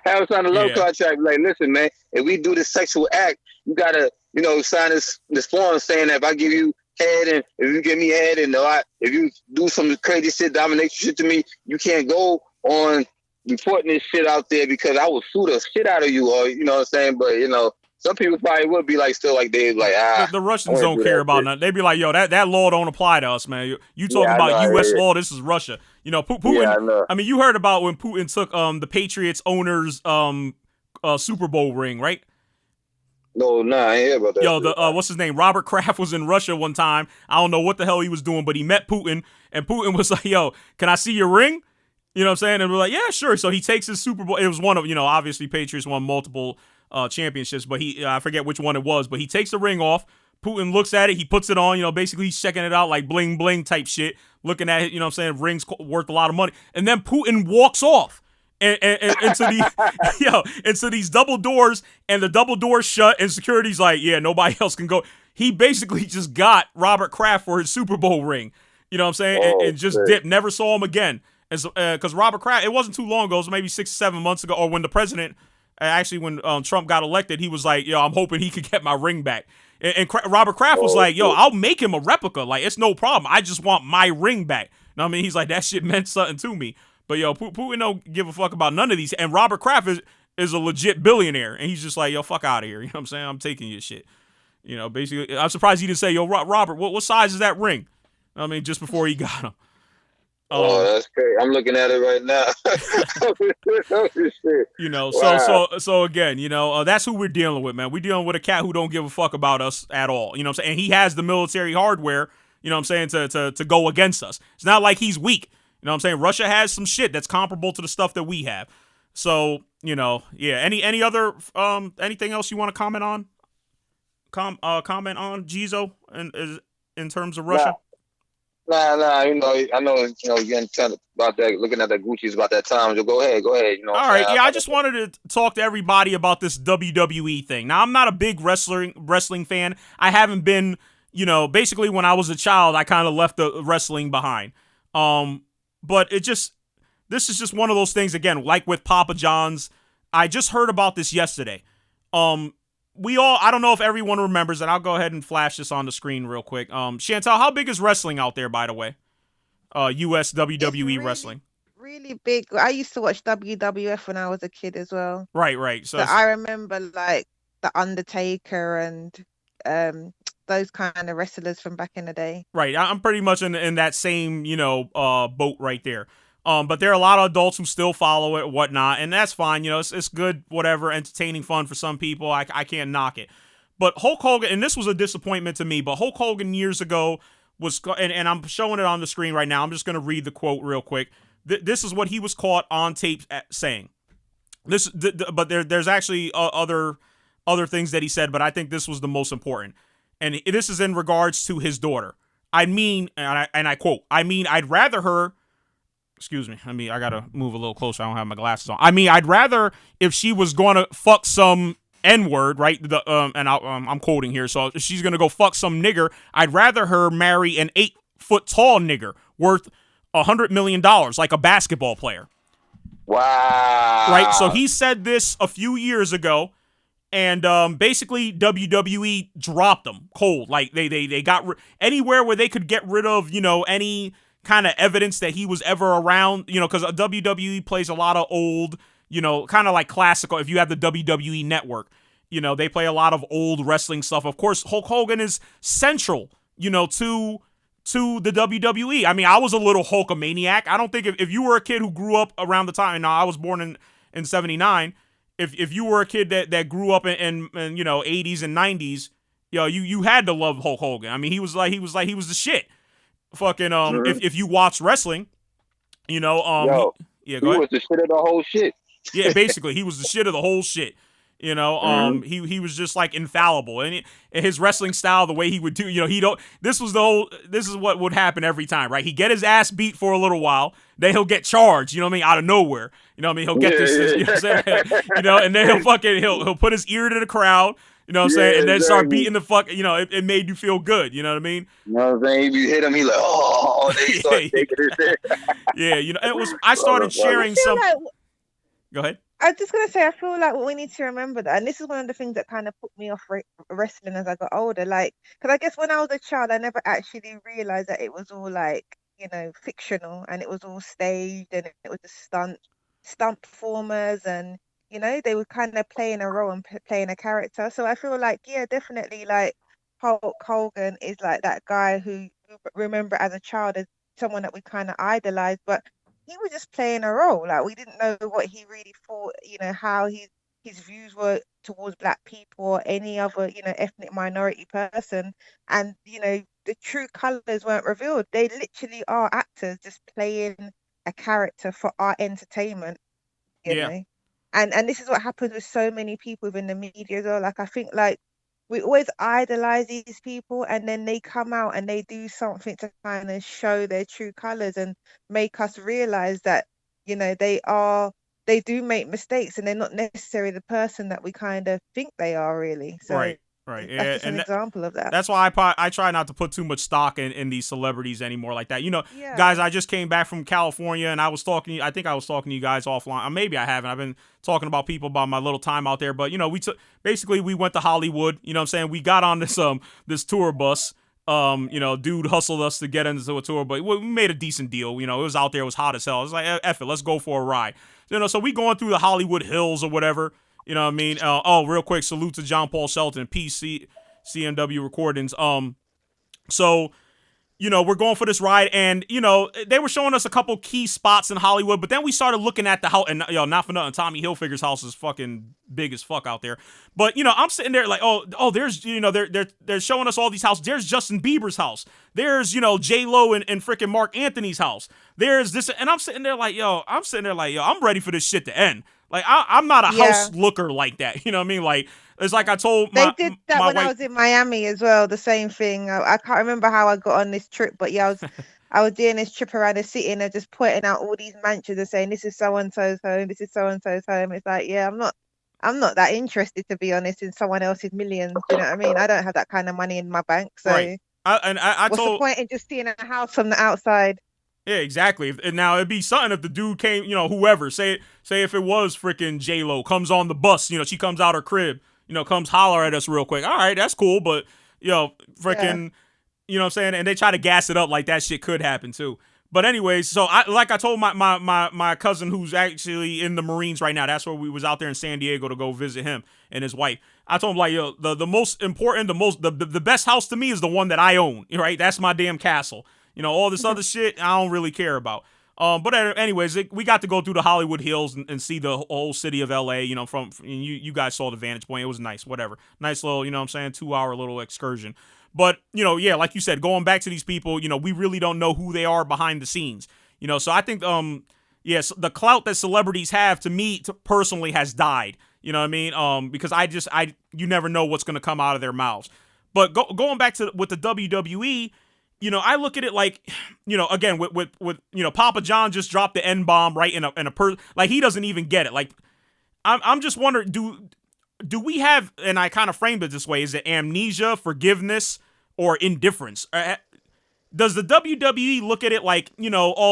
Have signed a love contract. Like, listen, man, if we do this sexual act, you got to, you know, sign this form saying that if I give you head and if you give me head and if you do some crazy shit, domination shit to me, you can't go on reporting this shit out there because I will sue the shit out of you, or you know what I'm saying? But you know, some people probably would be like still like Dave, like the Russians don't care about nothing. They'd be like, yo, that law don't apply to us, man. You talking about U.S. law? This is Russia. You know, Putin. Yeah, I know. I mean, you heard about when Putin took the Patriots owner's Super Bowl ring, right? No, I ain't hear about that. Yo, what's his name? Robert Kraft was in Russia one time. I don't know what the hell he was doing, but he met Putin, and Putin was like, yo, can I see your ring? You know what I'm saying? And we're like, yeah, sure. So he takes his Super Bowl. It was one of, you know, obviously Patriots won multiple championships, but I forget which one it was, but he takes the ring off. Putin looks at it. He puts it on, you know, basically he's checking it out like bling, bling type shit, looking at it, you know what I'm saying? Rings worth a lot of money. And then Putin walks off. And into these double doors, and the double doors shut, and security's like, yeah, nobody else can go. He basically just got Robert Kraft for his Super Bowl ring, you know what I'm saying, and just dipped, never saw him again. And so, because Robert Kraft, it wasn't too long ago, it was maybe 6 or 7 months ago, or when the president, actually when Trump got elected, he was like, yo, I'm hoping he could get my ring back. And Robert Kraft was like, yo, I'll make him a replica, like it's no problem. I just want my ring back. I mean, he's like, that shit meant something to me. But yo, Putin don't give a fuck about none of these. And Robert Kraft is a legit billionaire, and he's just like, yo, fuck out of here. You know what I'm saying? I'm taking your shit. You know, basically, I'm surprised he didn't say, yo, Robert, what size is that ring? I mean, just before he got him. Oh, that's crazy. I'm looking at it right now. You know, Wow. so again, you know, that's who we're dealing with, man. We're dealing with a cat who don't give a fuck about us at all. You know what I'm saying? And he has the military hardware, you know what I'm saying, to go against us. It's not like he's weak. You know what I'm saying? Russia has some shit that's comparable to the stuff that we have. So, you know, yeah. Any other anything else you want to comment on? Comment on Jizo in terms of Russia? Nah. You know, I know. You know, again, about that. Looking at that Gucci's about that time. So go ahead. You know. All right. Yeah, I just wanted to talk to everybody about this WWE thing. Now, I'm not a big wrestling fan. I haven't been. You know, basically when I was a child, I kind of left the wrestling behind. But this is just one of those things. Again, like with Papa John's, I just heard about this yesterday. I don't know if everyone remembers, and I'll go ahead and flash this on the screen real quick. Chantal, how big is wrestling out there, by the way? US WWE really, wrestling. Really big. I used to watch WWF when I was a kid as well. Right. So I remember like The Undertaker and those kind of wrestlers from back in the day. Right. I'm pretty much in that same, you know, boat right there. But there are a lot of adults who still follow it, whatnot, and that's fine. You know, it's good, whatever, entertaining, fun for some people. I can't knock it. But Hulk Hogan, and this was a disappointment to me, but Hulk Hogan years ago was, and I'm showing it on the screen right now. I'm just going to read the quote real quick. This is what he was caught on tape saying. But there's actually other things that he said, but I think this was the most important. And this is in regards to his daughter. I mean, and I quote, I mean, I'd rather her. Excuse me. I gotta move a little closer. I don't have my glasses on. I mean, I'd rather if she was gonna fuck some N-word, right? I'm quoting here. So if she's gonna go fuck some nigger, I'd rather her marry an 8-foot tall nigger worth $100 million, like a basketball player. Wow. Right. So he said this a few years ago, and basically WWE dropped them cold. Like they got anywhere where they could get rid of, you know, any kind of evidence that he was ever around, you know, because WWE plays a lot of old, you know, kind of like classical. If you have the WWE network, you know, they play a lot of old wrestling stuff. Of course, Hulk Hogan is central, you know, to the WWE. I mean, I was a little Hulkamaniac. I don't think if you were a kid who grew up around the time, now I was born in 79. If you were a kid that grew up in you know 80s and 90s, you had to love Hulk Hogan. I mean, he was the shit. Fucking if you watch wrestling, you know Yo, go ahead. He was the shit of the whole shit. Yeah, basically he was the shit of the whole shit. You know, he was just like infallible, and his wrestling style, the way he would do, you know, this is what would happen every time, right? He get his ass beat for a little while, then he'll get charged, you know what I mean, out of nowhere, you know what I mean, he'll get this you know what I'm saying? You know, and then he'll put his ear to the crowd, you know what I'm saying, and then start beating the fuck, you know, it made you feel good, you know what I mean? You know what I'm saying? If you hit him, he like, oh, they start taking his head. Yeah, you know, I started sharing some. Go ahead. I was just going to say, I feel like we need to remember that. And this is one of the things that kind of put me off wrestling as I got older. Like, because I guess when I was a child, I never actually realized that it was all like, you know, fictional and it was all staged and it was just stunt performers and, you know, they were kind of playing a role and playing a character. So I feel like, yeah, definitely like Hulk Hogan is like that guy who remember as a child as someone that we kind of idolized, but he was just playing a role. Like we didn't know what he really thought, you know, how his views were towards black people or any other, you know, ethnic minority person. And, you know, the true colors weren't revealed. They literally are actors just playing a character for our entertainment, you know. And this is what happens with so many people within the media as well. Like I think like we always idolize these people and then they come out and they do something to kind of show their true colors and make us realize that, you know, they do make mistakes and they're not necessarily the person that we kind of think they are really. So right. That's just an example of that. That's why I try not to put too much stock in these celebrities anymore like that. You know, guys, I just came back from California and I think I was talking to you guys offline. Or maybe I haven't. I've been talking about people about my little time out there. But, you know, we went to Hollywood. You know what I'm saying? We got on this tour bus Dude hustled us to get into a tour, but we made a decent deal. It was out there, it was hot as hell. I was like, F it, let's go for a ride. So we going through the Hollywood Hills or whatever. You know what I mean? Real quick, salute to John Paul Shelton, PC, CMW Recordings. So we're going for this ride, and they were showing us a couple key spots in Hollywood, but then we started looking at the house, and not for nothing, Tommy Hilfiger's house is fucking big as fuck out there. But I'm sitting there like, there's they're showing us all these houses. There's Justin Bieber's house. There's J Lo and freaking Mark Anthony's house. There's this, and I'm sitting there like, I'm ready for this shit to end. Like I'm not a house looker like that. You know what I mean? Like. It's like I told they did that my when wife. I was in Miami as well. The same thing. I can't remember how I got on this trip, but yeah, I was doing this trip around the city and they're just pointing out all these mansions and saying this is so and so's home, this is so and so's home. It's like, yeah, I'm not that interested, to be honest, in someone else's millions. You know what I mean? I don't have that kind of money in my bank, so right. I what's the point in just seeing a house from the outside? Yeah, exactly. Now it'd be something if the dude came, whoever, say if it was freaking J Lo comes on the bus, she comes out her crib. Comes holler at us real quick. All right, that's cool, but freaking, you know what I'm saying? And they try to gas it up like that shit could happen too. But anyways, so I told my cousin who's actually in the Marines right now. That's where we was out there in San Diego to go visit him and his wife. I told him like, the most important, the best house to me is the one that I own. Right, that's my damn castle. All this other shit I don't really care about. But anyways, we got to go through the Hollywood Hills and see the whole city of LA, from you guys saw the vantage point. It was nice, whatever. Nice little, 2-hour little excursion. But, like you said, going back to these people, we really don't know who they are behind the scenes. So I think, yes, the clout that celebrities have, to me, personally, has died. You know what I mean? Because you never know what's going to come out of their mouths. But going back to with the WWE, I look at it like, again, with Papa John just dropped the N-bomb right in a like he doesn't even get it. Like, I'm just wondering, do we have, and I kind of framed it this way, is it amnesia, forgiveness, or indifference? Does the WWE look at it like,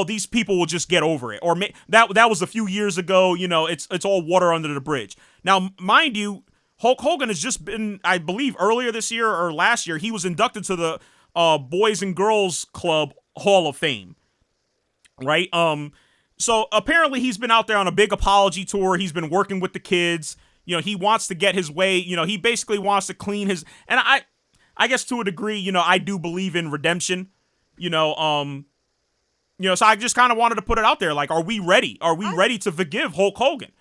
these people will just get over it, or that was a few years ago, it's all water under the bridge. Now, mind you, Hulk Hogan has just been, I believe, earlier this year or last year, he was inducted to the Boys and Girls Club Hall of Fame, right? So apparently he's been out there on a big apology tour. He's been working with the kids. He wants to get his way. He basically wants to clean his. And I guess to a degree, I do believe in redemption. So I just kind of wanted to put it out there. Like, are we ready? Are we ready to forgive Hulk Hogan?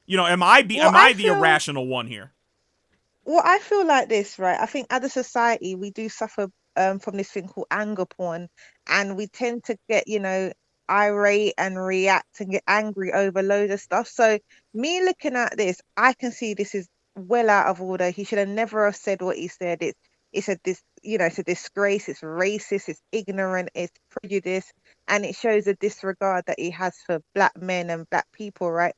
Am I the irrational one here? Well, I feel like this, right? I think as a society, we do suffer from this thing called anger porn, and we tend to get, irate and react and get angry over loads of stuff. So me looking at this, I can see this is well out of order. He should have never have said what he said. It's a disgrace. It's racist. It's ignorant. It's prejudice, and it shows a disregard that he has for black men and black people, right?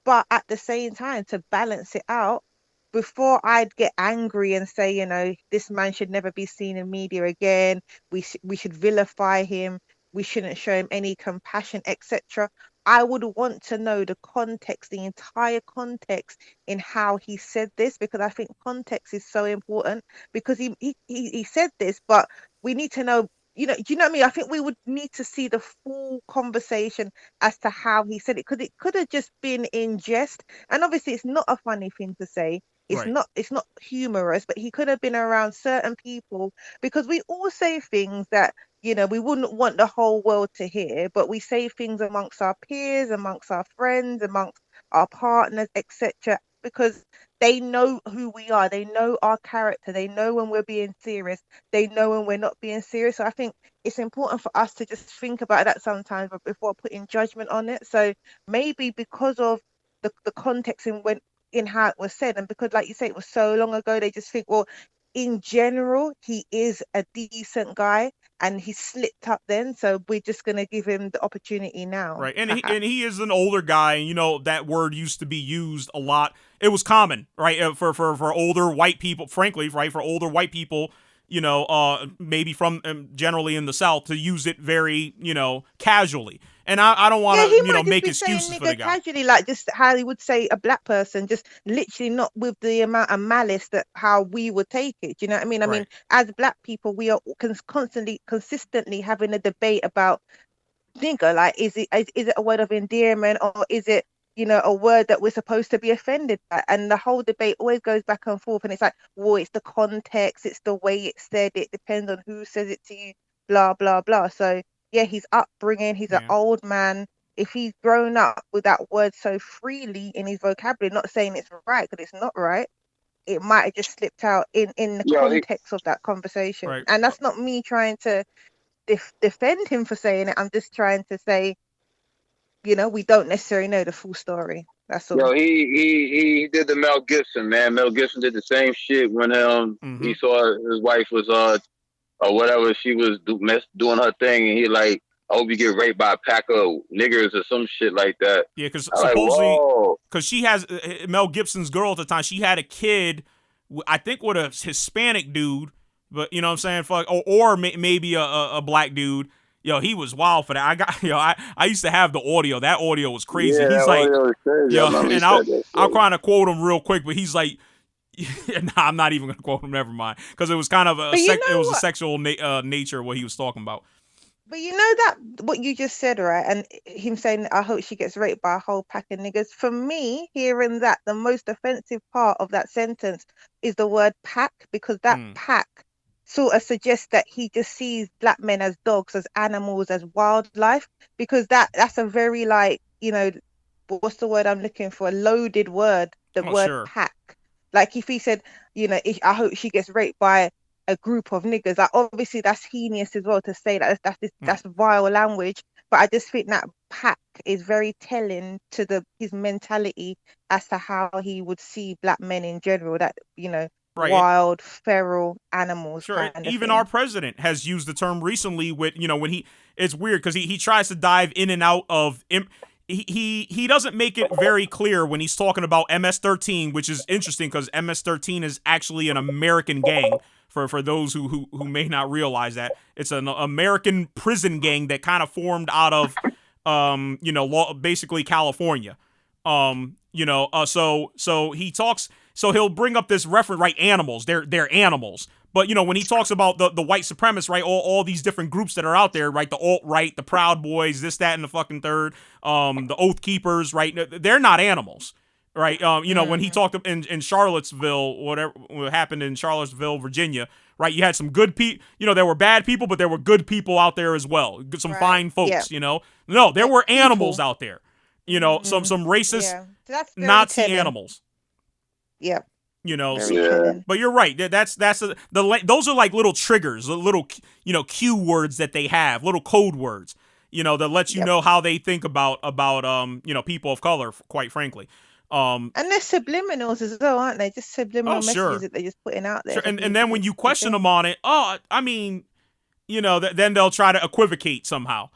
But at the same time, to balance it out, before I'd get angry and say, this man should never be seen in media again, we should vilify him, we shouldn't show him any compassion, etc. I would want to know the context, the entire context in how he said this, because I think context is so important, because he said this, but we need to know, do you know what I mean? I think we would need to see the full conversation as to how he said it, because it could have just been in jest. And obviously it's not a funny thing to say. It's not humorous, but he could have been around certain people, because we all say things that, we wouldn't want the whole world to hear, but we say things amongst our peers, amongst our friends, amongst our partners, etc., because they know who we are. They know our character. They know when we're being serious. They know when we're not being serious. So I think it's important for us to just think about that sometimes before putting judgment on it. So maybe because of the context in how it was said, and because, like you say, it was so long ago, they just think, well, in general, he is a decent guy and he slipped up then, so we're just going to give him the opportunity now. Right, and he is an older guy, and that word used to be used a lot. It was common, right, for older white people, frankly, right, for older white people, maybe from generally in the South, to use it very, casually. And I don't want Yeah, he to, might just make be saying excuses for the nigga guy. casually, like just how he would say a black person, just literally not with the amount of malice that how we would take it. Do you know what I mean? I mean, Right. as black people, we are consistently having a debate about nigger. Like, is it a word of endearment, or is it, a word that we're supposed to be offended by? And the whole debate always goes back and forth. And it's like, well, it's the context, it's the way it's said, it depends on who says it to you, blah, blah, blah. So, yeah, his upbringing, he's an Yeah. old man. If he's grown up with that word so freely in his vocabulary, not saying it's right, because it's not right, it might have just slipped out in the Yo, he, context of that conversation. Right. And that's not me trying to defend him for saying it. I'm just trying to say, we don't necessarily know the full story. That's all. yo, he did the Mel Gibson, man. Mel Gibson did the same shit when he saw his wife was or whatever, she was doing her thing, and he like, I hope you get raped by a pack of niggers or some shit like that. Yeah, because I'm like, supposedly, whoa. because she has Mel Gibson's girl at the time, she had a kid, I think with a Hispanic dude, but you know what I'm saying, fuck, or maybe a black dude. Yo, he was wild for that. I used to have the audio. That audio was crazy. Yeah, He's that like, audio was crazy. yo, I remember he and said that I'll shit. kind of quote him real quick, but he's like, nah, I'm not even gonna quote him. Never mind, because it was kind of But you know it was a what? sexual nature of what he was talking about. But you know that what you just said, right? And him saying, I hope she gets raped by a whole pack of niggas. For me, hearing that, the most offensive part of that sentence is the word pack, because that pack sort of suggests that he just sees black men as dogs, as animals, as wildlife, because that's a very, like, what's the word I'm looking for? A loaded word, the Oh, word sure. pack. Like if he said, I hope she gets raped by a group of niggers. Like obviously that's heinous as well to say that. That's vile language. But I just think that pack is very telling to his mentality as to how he would see black men in general. That Right. wild, feral animals Sure. kind of Even thing. our president has used the term recently with, when it's weird because he tries to dive in and out of. He doesn't make it very clear when he's talking about MS-13, which is interesting because MS-13 is actually an American gang. For those who may not realize that, it's an American prison gang that kind of formed out of basically California. So he talks, so he'll bring up this reference, right? Animals, they're animals. But when he talks about the white supremacists, right, all these different groups that are out there, right, the alt-right, the Proud Boys, this, that, and the fucking third, the Oath Keepers, right, they're not animals. Right, when he talked in Charlottesville, whatever what happened in Charlottesville, Virginia, right, you had some good people, there were bad people, but there were good people out there as well, some fine folks, No, there were animals out there, some racist So that's very Nazi telling. animals. Yeah. Very telling. But you're right. Those are like little triggers, little cue words that they have, little code words, that lets you know how they think about people of color. Quite frankly. And they're subliminals as well, aren't they? Just subliminal messages that they're just putting out there. Sure. And then when you question them on it, then they'll try to equivocate somehow.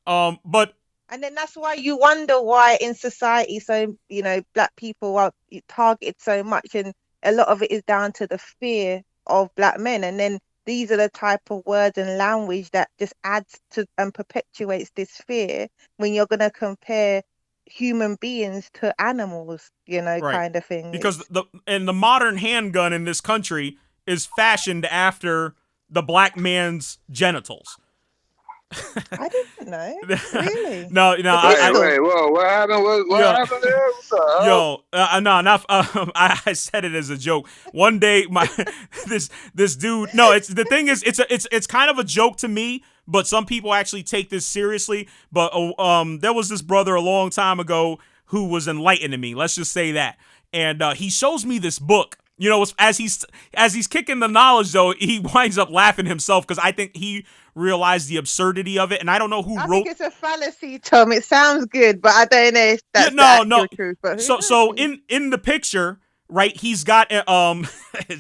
But and then that's why you wonder why in society, so black people are targeted so much, and a lot of it is down to the fear of black men. And then these are the type of words and language that just adds to and perpetuates this fear when you're going to compare human beings to animals, kind of thing. Because the modern handgun in this country is fashioned after the black man's genitals. I didn't know. Really? No. Wait, whoa, what happened? What happened there? What's up? Yo, no, enough. I said it as a joke. One day, this dude. No, the thing is, it's kind of a joke to me, but some people actually take this seriously. But there was this brother a long time ago who was enlightening me. Let's just say that, and he shows me this book. As he's kicking the knowledge, though, he winds up laughing himself because I think he realized the absurdity of it, and I don't know who wrote. I think it's a fallacy, Tom. It sounds good, but I don't know if that's the actual truth. But so in the picture, right, he's got it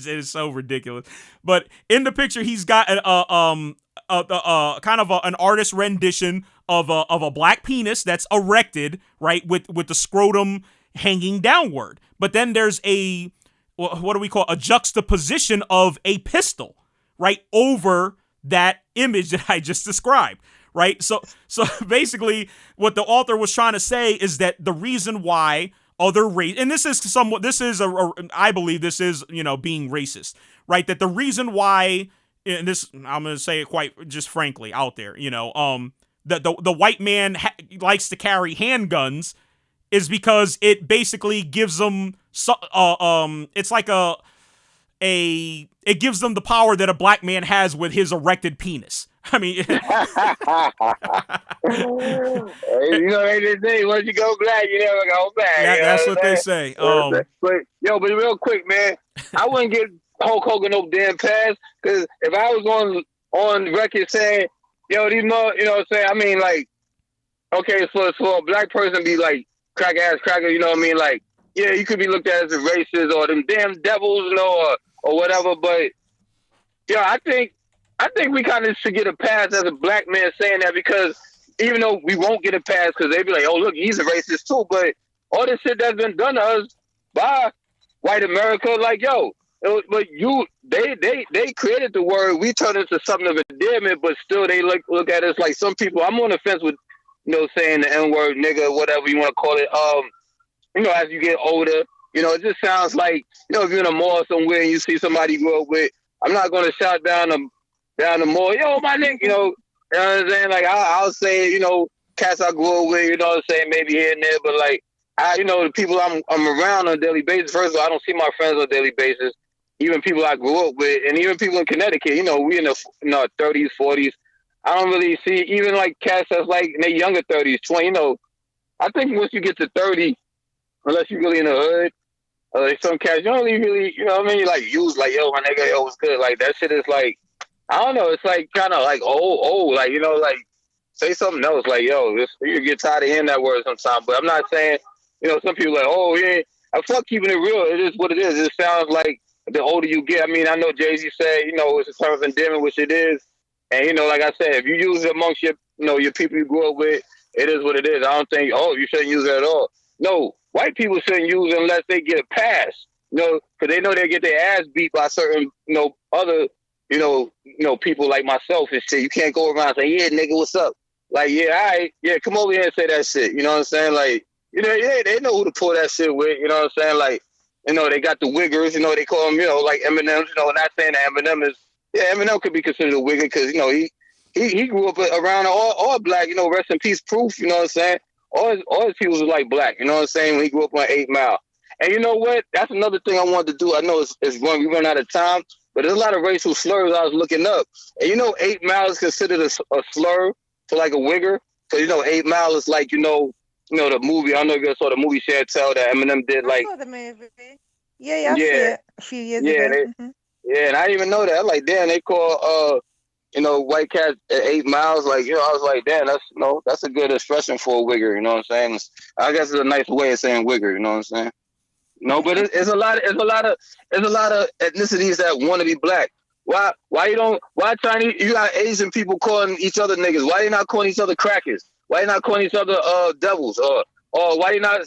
is so ridiculous, but in the picture he's got a kind of an artist rendition of a black penis that's erected, right, with the scrotum hanging downward, but then there's what do we call a juxtaposition of a pistol right over that image that I just described, right? So basically, what the author was trying to say is that the reason why other race, and I believe this is, being racist, right? That the reason why, and this, I'm gonna say it quite just frankly out there, the white man likes to carry handguns is because it basically gives them it's like it gives them the power that a black man has with his erected penis. I mean, Hey, they just say once you go black, you never go back. That's what they say. But real quick, man, I wouldn't get Hulk Hogan no damn pass, because if I was on record saying, these more, you know what I'm saying? I mean, like, okay, for a black person to be like cracker ass cracker, you know what I mean? Like, yeah, you could be looked at as a racist or them damn devils, or whatever. But I think we kind of should get a pass as a black man saying that, because even though we won't get a pass because they be like, oh look, he's a racist too. But all this shit that's been done to us by white America, like but they created the word, we turned it into something of endearment, but still they look at us like, some people, I'm on the fence with saying the N-word, nigga, whatever you want to call it. As you get older, it just sounds like, if you're in a mall somewhere and you see somebody you grew up with, I'm not going to shout down the mall, yo, my nigga, you know what I'm saying? Like, I'll say, cats I grew up with, you know what I'm saying, maybe here and there, but like, the people I'm around on a daily basis, first of all, I don't see my friends on a daily basis, even people I grew up with, and even people in Connecticut, we in the 30s, 40s, I don't really see, even like cats that's like in their younger 30s, 20, I think once you get to 30, unless you're really in the hood, like some cats, you don't really, you know what I mean? Like, use like, yo, my nigga, yo, what's good? Like, that shit is like, I don't know. It's like kind of like old, like, like say something else. Like, yo, you get tired of hearing that word sometimes. But I'm not saying, some people like, oh yeah, I fuck keeping it real. It is what it is. It sounds like the older you get. I mean, I know Jay-Z said, it's a term of endearment, which it is. And like I said, if you use it amongst your, your people you grew up with, it is what it is. I don't think, you shouldn't use it at all. No, white people shouldn't use it unless they get a pass. Because they know they get their ass beat by certain, other. People like myself and shit. You can't go around saying, yeah, nigga, what's up? Like, yeah, all right, yeah, come over here and say that shit. You know what I'm saying? Like, they know who to pull that shit with. You know what I'm saying? Like, they got the wiggers. They call them, like Eminem. Not saying that Eminem is. Yeah, Eminem could be considered a wigger because he grew up around all black. Rest in peace, Proof. You know what I'm saying? All his people was like black. You know what I'm saying? When he grew up on 8 Mile. And you know what? That's another thing I wanted to do. I know we run out of time. But there's a lot of racial slurs I was looking up. And 8 Mile is considered a slur to like a wigger. So 8 Mile is like, the movie. I don't know if you saw the movie Chantel that Eminem did. Like, I saw the movie. Yeah, I see it a few years ago. Yeah, and I didn't even know that. I'm like, damn, they call white cats at 8 Miles. Like, I was like, damn, that's a good expression for a wigger. You know what I'm saying? I guess it's a nice way of saying wigger. You know what I'm saying? No, but it's a lot of ethnicities that want to be black. Why Chinese, you got Asian people calling each other niggas? Why they not calling each other crackers? Why they not calling each other devils? Or why they not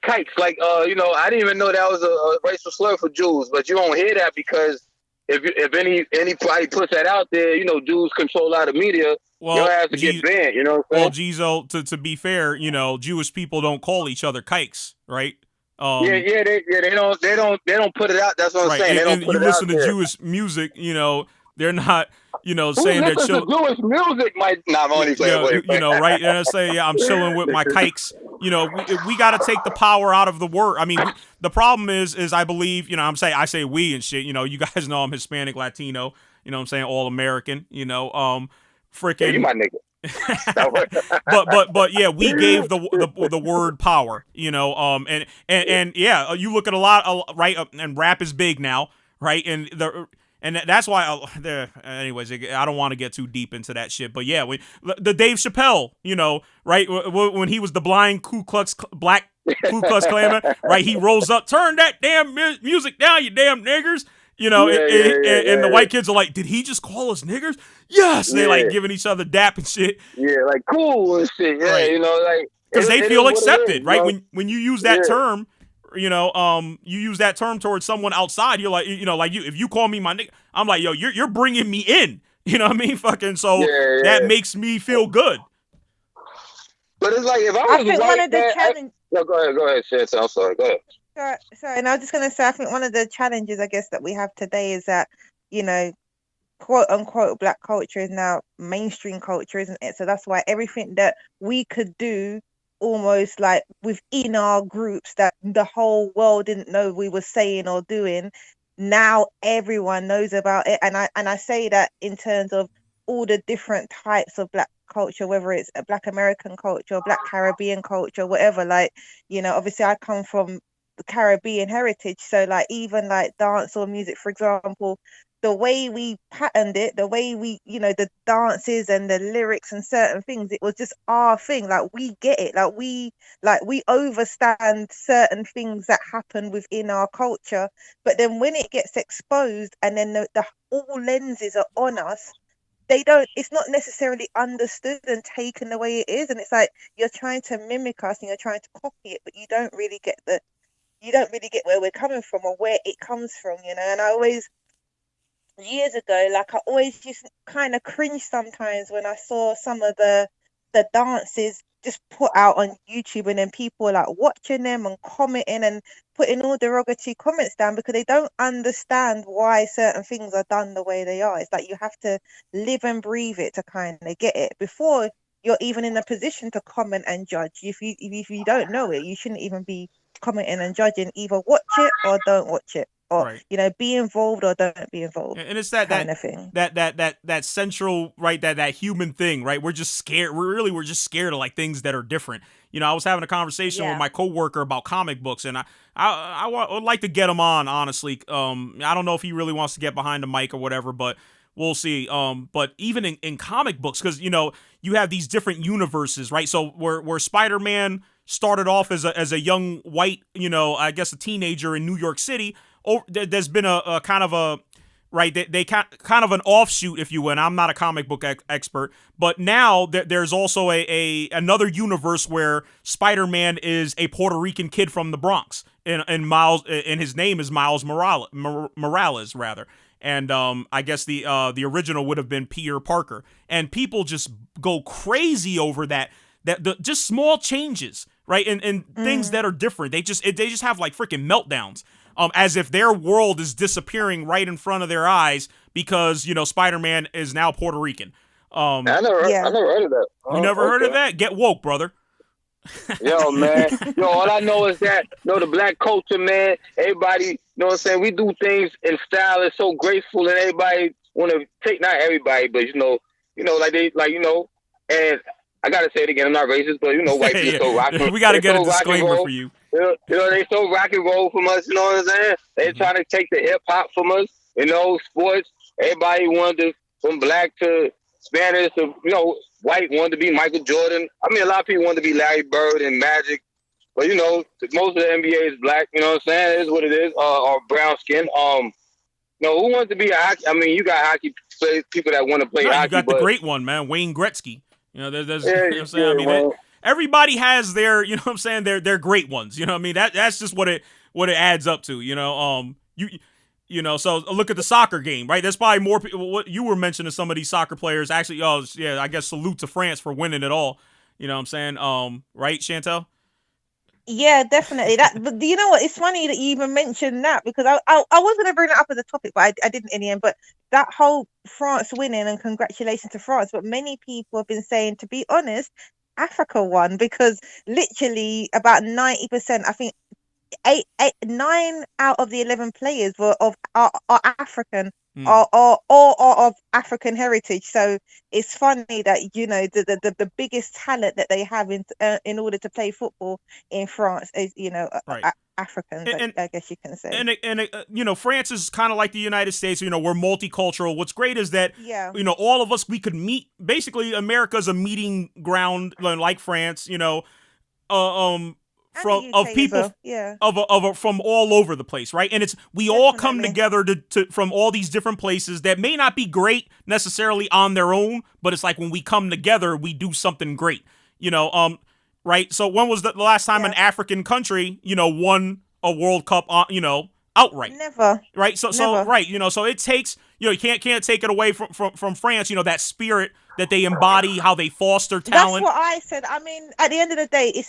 kikes? Like I didn't even know that was a racial slur for Jews, but you don't hear that because if anybody puts that out there, Jews control a lot of media. Well, you'll have to get banned. You know what I'm saying? Well, Gizo, to be fair, Jewish people don't call each other kikes, right? They don't put it out. That's what I'm saying. They don't put it out. You listen to Jewish music, they're not, saying that Jewish music might not only play right? And I say, yeah, I'm chilling with my kikes. We got to take the power out of the word. I mean, the problem is I believe, I say we and shit. You guys know I'm Hispanic, Latino. I'm saying all American. Freaking. Yeah, you my nigga. but yeah, we gave the word power, and yeah, you look at a lot, right? And rap is big now, right? And that's why, anyways, I don't want to get too deep into that shit. But yeah, the Dave Chappelle, right? When he was the blind black Ku Klux Klan, right? He rolls up, turn that damn music down, you damn niggers. And the white kids are like, did he just call us niggers? Yes. They like giving each other dap and shit. Yeah, like cool and shit. Yeah, right. Like because they feel accepted, right? When you use that term, you use that term towards someone outside, you're like, if you call me my nigga, I'm like, yo, you're bringing me in. You know what I mean? Fucking so Yeah, that yeah. makes me feel good. But it's like if I I was think one white, of the man. challenge. No, go ahead, Chantel. I'm sorry. Go ahead. Sorry, and I was just gonna say, I think one of the challenges, I guess, that we have today is that, you know, quote unquote black culture is now mainstream culture, isn't it? So that's why everything that we could do almost like within our groups that the whole world didn't know we were saying or doing, now everyone knows about it. And I say that in terms of all the different types of black culture, whether it's a black American culture or black Caribbean culture, whatever. Like, you know, obviously I come from the Caribbean heritage, so like even like dance or music, for example, the way we patterned it, the way we, you know, the dances and the lyrics and certain things, it was just our thing. Like we get it. Like we understand certain things that happen within our culture. But then when it gets exposed and then the all lenses are on us, they don't, it's not necessarily understood and taken the way it is. And it's like you're trying to mimic us and you're trying to copy it, but you don't really get where we're coming from or where it comes from, you know. And I always, years ago, like I always just kind of cringe sometimes when I saw some of the dances just put out on YouTube, and then people are like watching them and commenting and putting all derogatory comments down because they don't understand why certain things are done the way they are. It's like you have to live and breathe it to kind of get it before you're even in a position to comment and judge. If you don't know it, you shouldn't even be commenting and judging. Either watch it or don't watch it, or, Right. you know, be involved or don't be involved, And it's that kind of thing. that central, right, that human thing, right? We're just scared. We're just scared of like things that are different. You know, I was having a conversation with Yeah. my coworker about comic books, and I would like to get him on, honestly. I don't know if he really wants to get behind the mic or whatever, but we'll see. But even in comic books, because you know you have these different universes, right? So where Spider-Man started off as a young white, you know, I guess a teenager in New York City. There's been a kind of a right, they kind of an offshoot, if you will. And I'm not a comic book expert, but now there's also a another universe where Spider-Man is a Puerto Rican kid from the Bronx, and Miles, and his name is Miles Morales rather. And I guess the original would have been Peter Parker, and people just go crazy over that. Just small changes, right, and things that are different. They just have like freaking meltdowns. As if their world is disappearing right in front of their eyes because, you know, Spider-Man is now Puerto Rican. I never heard of that. You never heard of that? Get woke, brother. Yo, man. Yo, all I know is that, the black culture, man, everybody, you know what I'm saying? We do things in style. It's so graceful, and everybody want to take, not everybody, but, and I got to say it again, I'm not racist, but, white people so rock. We got to get a disclaimer for you. They so rock and roll from us, you know what I'm saying? They trying to take the hip hop from us, sports. Everybody wanted from black to Spanish to, white wanted to be Michael Jordan. I mean, a lot of people wanted to be Larry Bird and Magic. But, most of the NBA is black, you know what I'm saying? It is what it is, or brown skin. Who wants to be a hockey? I mean, you got hockey people that want to play hockey. You got the great one, man, Wayne Gretzky. You know, there's yeah, you know what I'm saying? Yeah, everybody has their, you know what I'm saying, they're great ones. You know what I mean? That's just what it adds up to, you know. So look at the soccer game, right? There's probably more people. What you were mentioning, some of these soccer players actually, I guess salute to France for winning it all. You know what I'm saying? Right, Chantel? Yeah, definitely. But you know what? It's funny that you even mentioned that, because I was going to bring it up as a topic, but I didn't in the end. But that whole France winning, and congratulations to France. But many people have been saying, to be honest, Africa won, because literally about 90%, I think, 9 out of the 11 players are African, or of African heritage. So it's funny that, the biggest talent that they have in order to play football in France is, right. Africans, I guess you can say. And France is kind of like the United States. We're multicultural. What's great is that all of us, we could meet. Basically, America's a meeting ground like France. From people from all over the place, right? And we all come together to from all these different places that may not be great necessarily on their own, but it's like when we come together, we do something great, right? So when was the last time an African country, won a World Cup, outright? Never. Right. So Never. Right. So it takes, you can't take it away from France. You know, that spirit that they embody, how they foster That's talent. what I said. I mean, at the end of the day,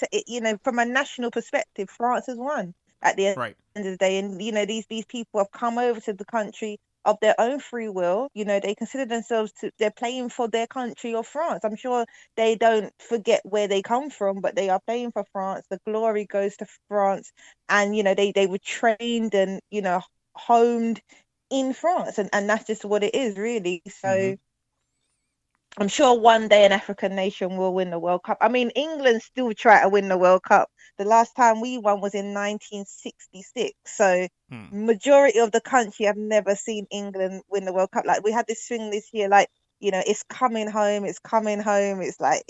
from a national perspective, France has won at the Right. end of the day. And, these people have come over to the country of their own free will. They consider themselves they're playing for their country of France. I'm sure they don't forget where they come from, but they are playing for France. The glory goes to France. And, they were trained and, honed in France. And that's just what it is, really. So I'm sure one day an African nation will win the World Cup. I mean, England still try to win the World Cup. The last time we won was in 1966. So majority of the country have never seen England win the World Cup. Like, we had this thing this year, like, it's coming home. It's coming home. It's like,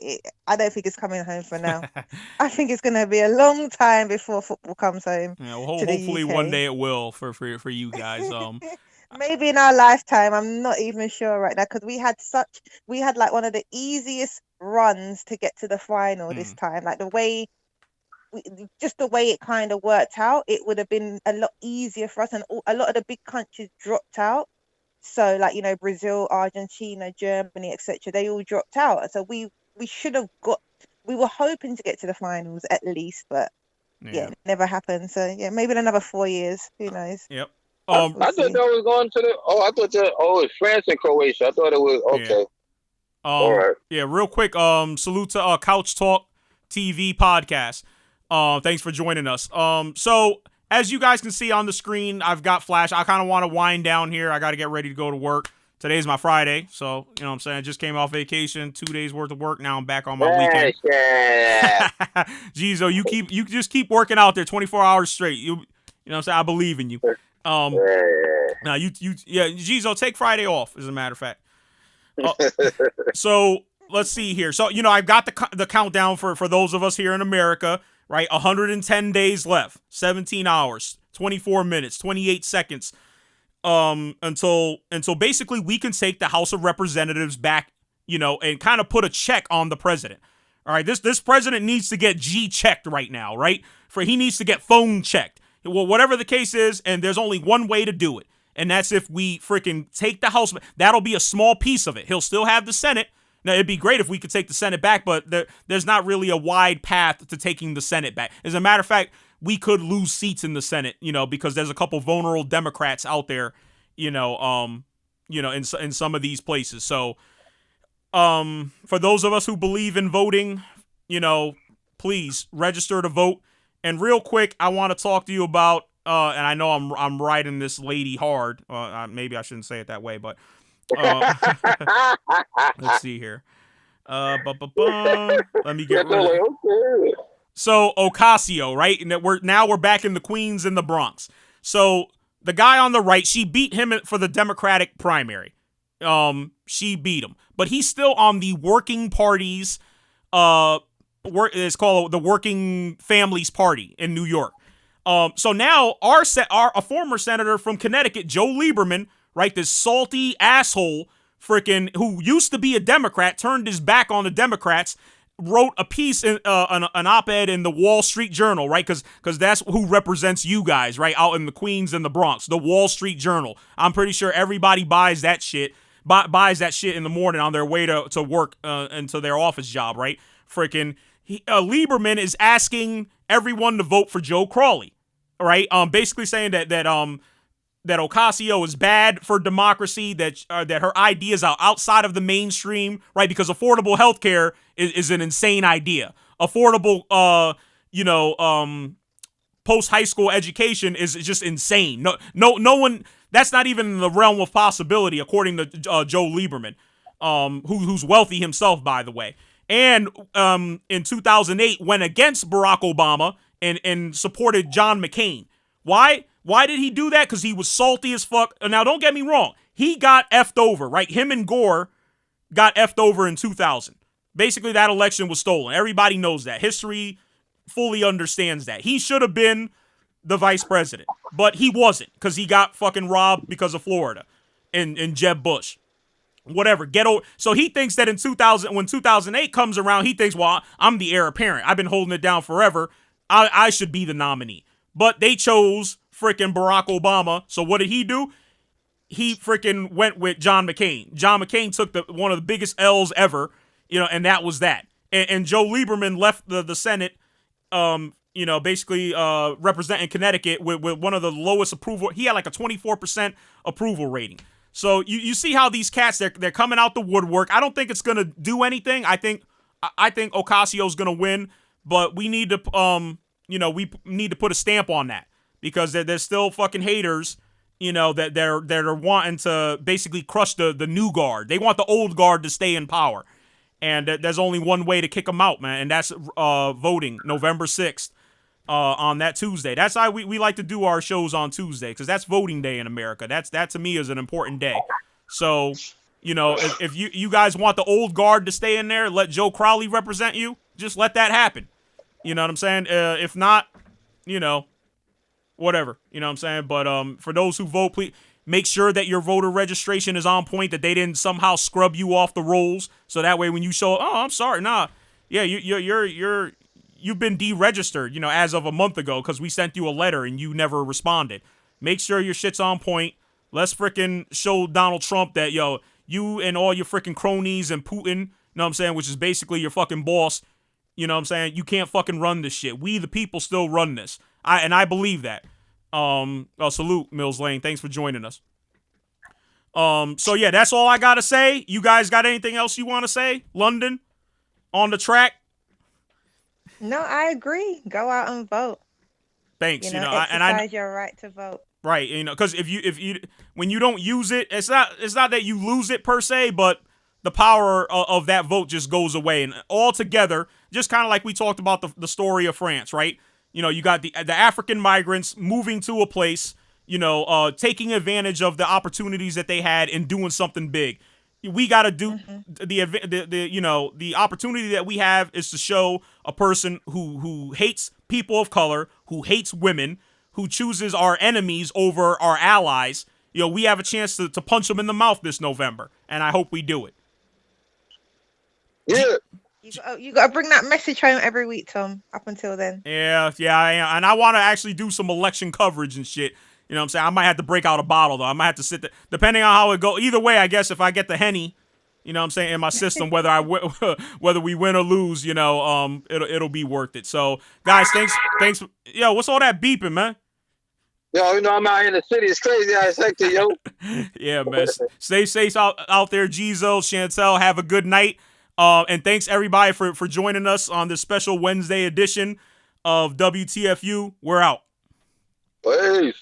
I don't think it's coming home for now. I think it's going to be a long time before football comes home. Yeah, well, to the hopefully UK. one day it will for you guys. Maybe in our lifetime. I'm not even sure right now, because we had like one of the easiest runs to get to the final this time. Like, the way it kind of worked out, it would have been a lot easier for us, and a lot of the big countries dropped out. So, like, Brazil, Argentina, Germany, etc., they all dropped out. So we should have we were hoping to get to the finals at least, but it never happened. So yeah, maybe in another 4 years, who knows. Yep. I thought that was going to the. I thought that. Oh, it's France and Croatia. I thought it was okay. Yeah. All right. Yeah, real quick. Salute to Couch Talk TV podcast. Thanks for joining us. So as you guys can see on the screen, I've got Flash. I kind of want to wind down here. I got to get ready to go to work. Today's my Friday, so you know what I'm saying. I just came off vacation, 2 days worth of work. Now I'm back on my weekend. Jizo, you just keep working out there 24 hours straight. You know what I'm saying. I believe in you. Now Jizo, take Friday off. As a matter of fact. So let's see here. So I've got the countdown for those of us here in America. Right, 110 days left, 17 hours, 24 minutes, 28 seconds. Until basically we can take the House of Representatives back, and kind of put a check on the president. All right, this president needs to get G-checked right now, right? He needs to get phone checked. Well, whatever the case is, and there's only one way to do it, and that's if we freaking take the House. That'll be a small piece of it. He'll still have the Senate. Now, it'd be great if we could take the Senate back, but there's not really a wide path to taking the Senate back. As a matter of fact, we could lose seats in the Senate, because there's a couple vulnerable Democrats out there, in some of these places. So, for those of us who believe in voting, please register to vote. And real quick, I want to talk to you about, and I know I'm riding this lady hard. Maybe I shouldn't say it that way, but let's see here. Let me get rid of it. So Ocasio, right? And we're back in the Queens and the Bronx. So the guy on the right, she beat him for the Democratic primary. She beat him, but he's still on the Working Party's. It's called the Working Families Party in New York. So now a former senator from Connecticut, Joe Lieberman, right, this salty asshole, freaking, who used to be a Democrat, turned his back on the Democrats, wrote a piece in an op-ed in the Wall Street Journal, right? Because that's who represents you guys, right, out in the Queens and the Bronx, the Wall Street Journal. I'm pretty sure everybody buys that shit. Buys that shit in the morning on their way to work and to their office job, right? Freaking Lieberman is asking everyone to vote for Joe Crowley, right? Basically saying that Ocasio is bad for democracy, that her ideas are outside of the mainstream, right? Because affordable healthcare is an insane idea. Affordable, post high school education is just insane. No one. That's not even in the realm of possibility, according to Joe Lieberman, who's wealthy himself, by the way. And in 2008, went against Barack Obama and supported John McCain. Why? Why did he do that? Because he was salty as fuck. Now, don't get me wrong. He got effed over, right? Him and Gore got effed over in 2000. Basically, that election was stolen. Everybody knows that. History fully understands that. He should have been the vice president, but he wasn't, because he got fucking robbed because of Florida and Jeb Bush. Whatever, ghetto. So he thinks that when 2008 comes around, he thinks, well, I'm the heir apparent. I've been holding it down forever. I should be the nominee. But they chose freaking Barack Obama. So what did he do? he freaking went with John McCain. John McCain took one of the biggest L's ever, and that was that. And Joe Lieberman left the Senate, basically representing Connecticut with one of the lowest approval. He had like a 24% approval rating. So you see how these cats, they're coming out the woodwork. I don't think it's gonna do anything. I think Ocasio's gonna win, but we need to we need to put a stamp on that, because there's still fucking haters, that they're wanting to basically crush the new guard. They want the old guard to stay in power. And there's only one way to kick them out, man, and that's voting November 6th on that Tuesday. That's why we like to do our shows on Tuesday, because that's voting day in America. That to me is an important day. So, if you guys want the old guard to stay in there, let Joe Crowley represent you, just let that happen. You know what I'm saying? If not, whatever. You know what I'm saying? But for those who vote, please make sure that your voter registration is on point, that they didn't somehow scrub you off the rolls, so that way when you show, oh, I'm sorry, nah, yeah, you've been deregistered, as of a month ago, because we sent you a letter and you never responded. Make sure your shit's on point. Let's freaking show Donald Trump that, you and all your freaking cronies and Putin, you know what I'm saying, which is basically your fucking boss, you know what I'm saying, you can't fucking run this shit. We the people still run this. I believe that. Salute, Mills Lane. Thanks for joining us. So yeah, that's all I gotta say. You guys got anything else you want to say? London, on the track? No, I agree. Go out and vote. Thanks. Exercise your right to vote. Right. Because if you when you don't use it, it's not that you lose it per se, but the power of that vote just goes away, and altogether, just kind of like we talked about the story of France, right? You got the African migrants moving to a place, taking advantage of the opportunities that they had and doing something big. We got to do the opportunity that we have is to show a person who hates people of color, who hates women, who chooses our enemies over our allies. We have a chance to punch them in the mouth this November, and I hope we do it. Yeah. You got to bring that message home every week, Tom, up until then. Yeah, I am. And I want to actually do some election coverage and shit. You know what I'm saying? I might have to break out a bottle, though. I might have to sit there. Depending on how it goes. Either way, I guess if I get the Henny, you know what I'm saying, in my system, whether whether we win or lose, it'll be worth it. So, guys, thanks. Yo, what's all that beeping, man? Yo, I'm out in the city. It's crazy out here, yo. Yeah, man. Stay safe out there, Gizo, Chantel. Have a good night. And thanks everybody for joining us on this special Wednesday edition of WTFU. We're out. Peace.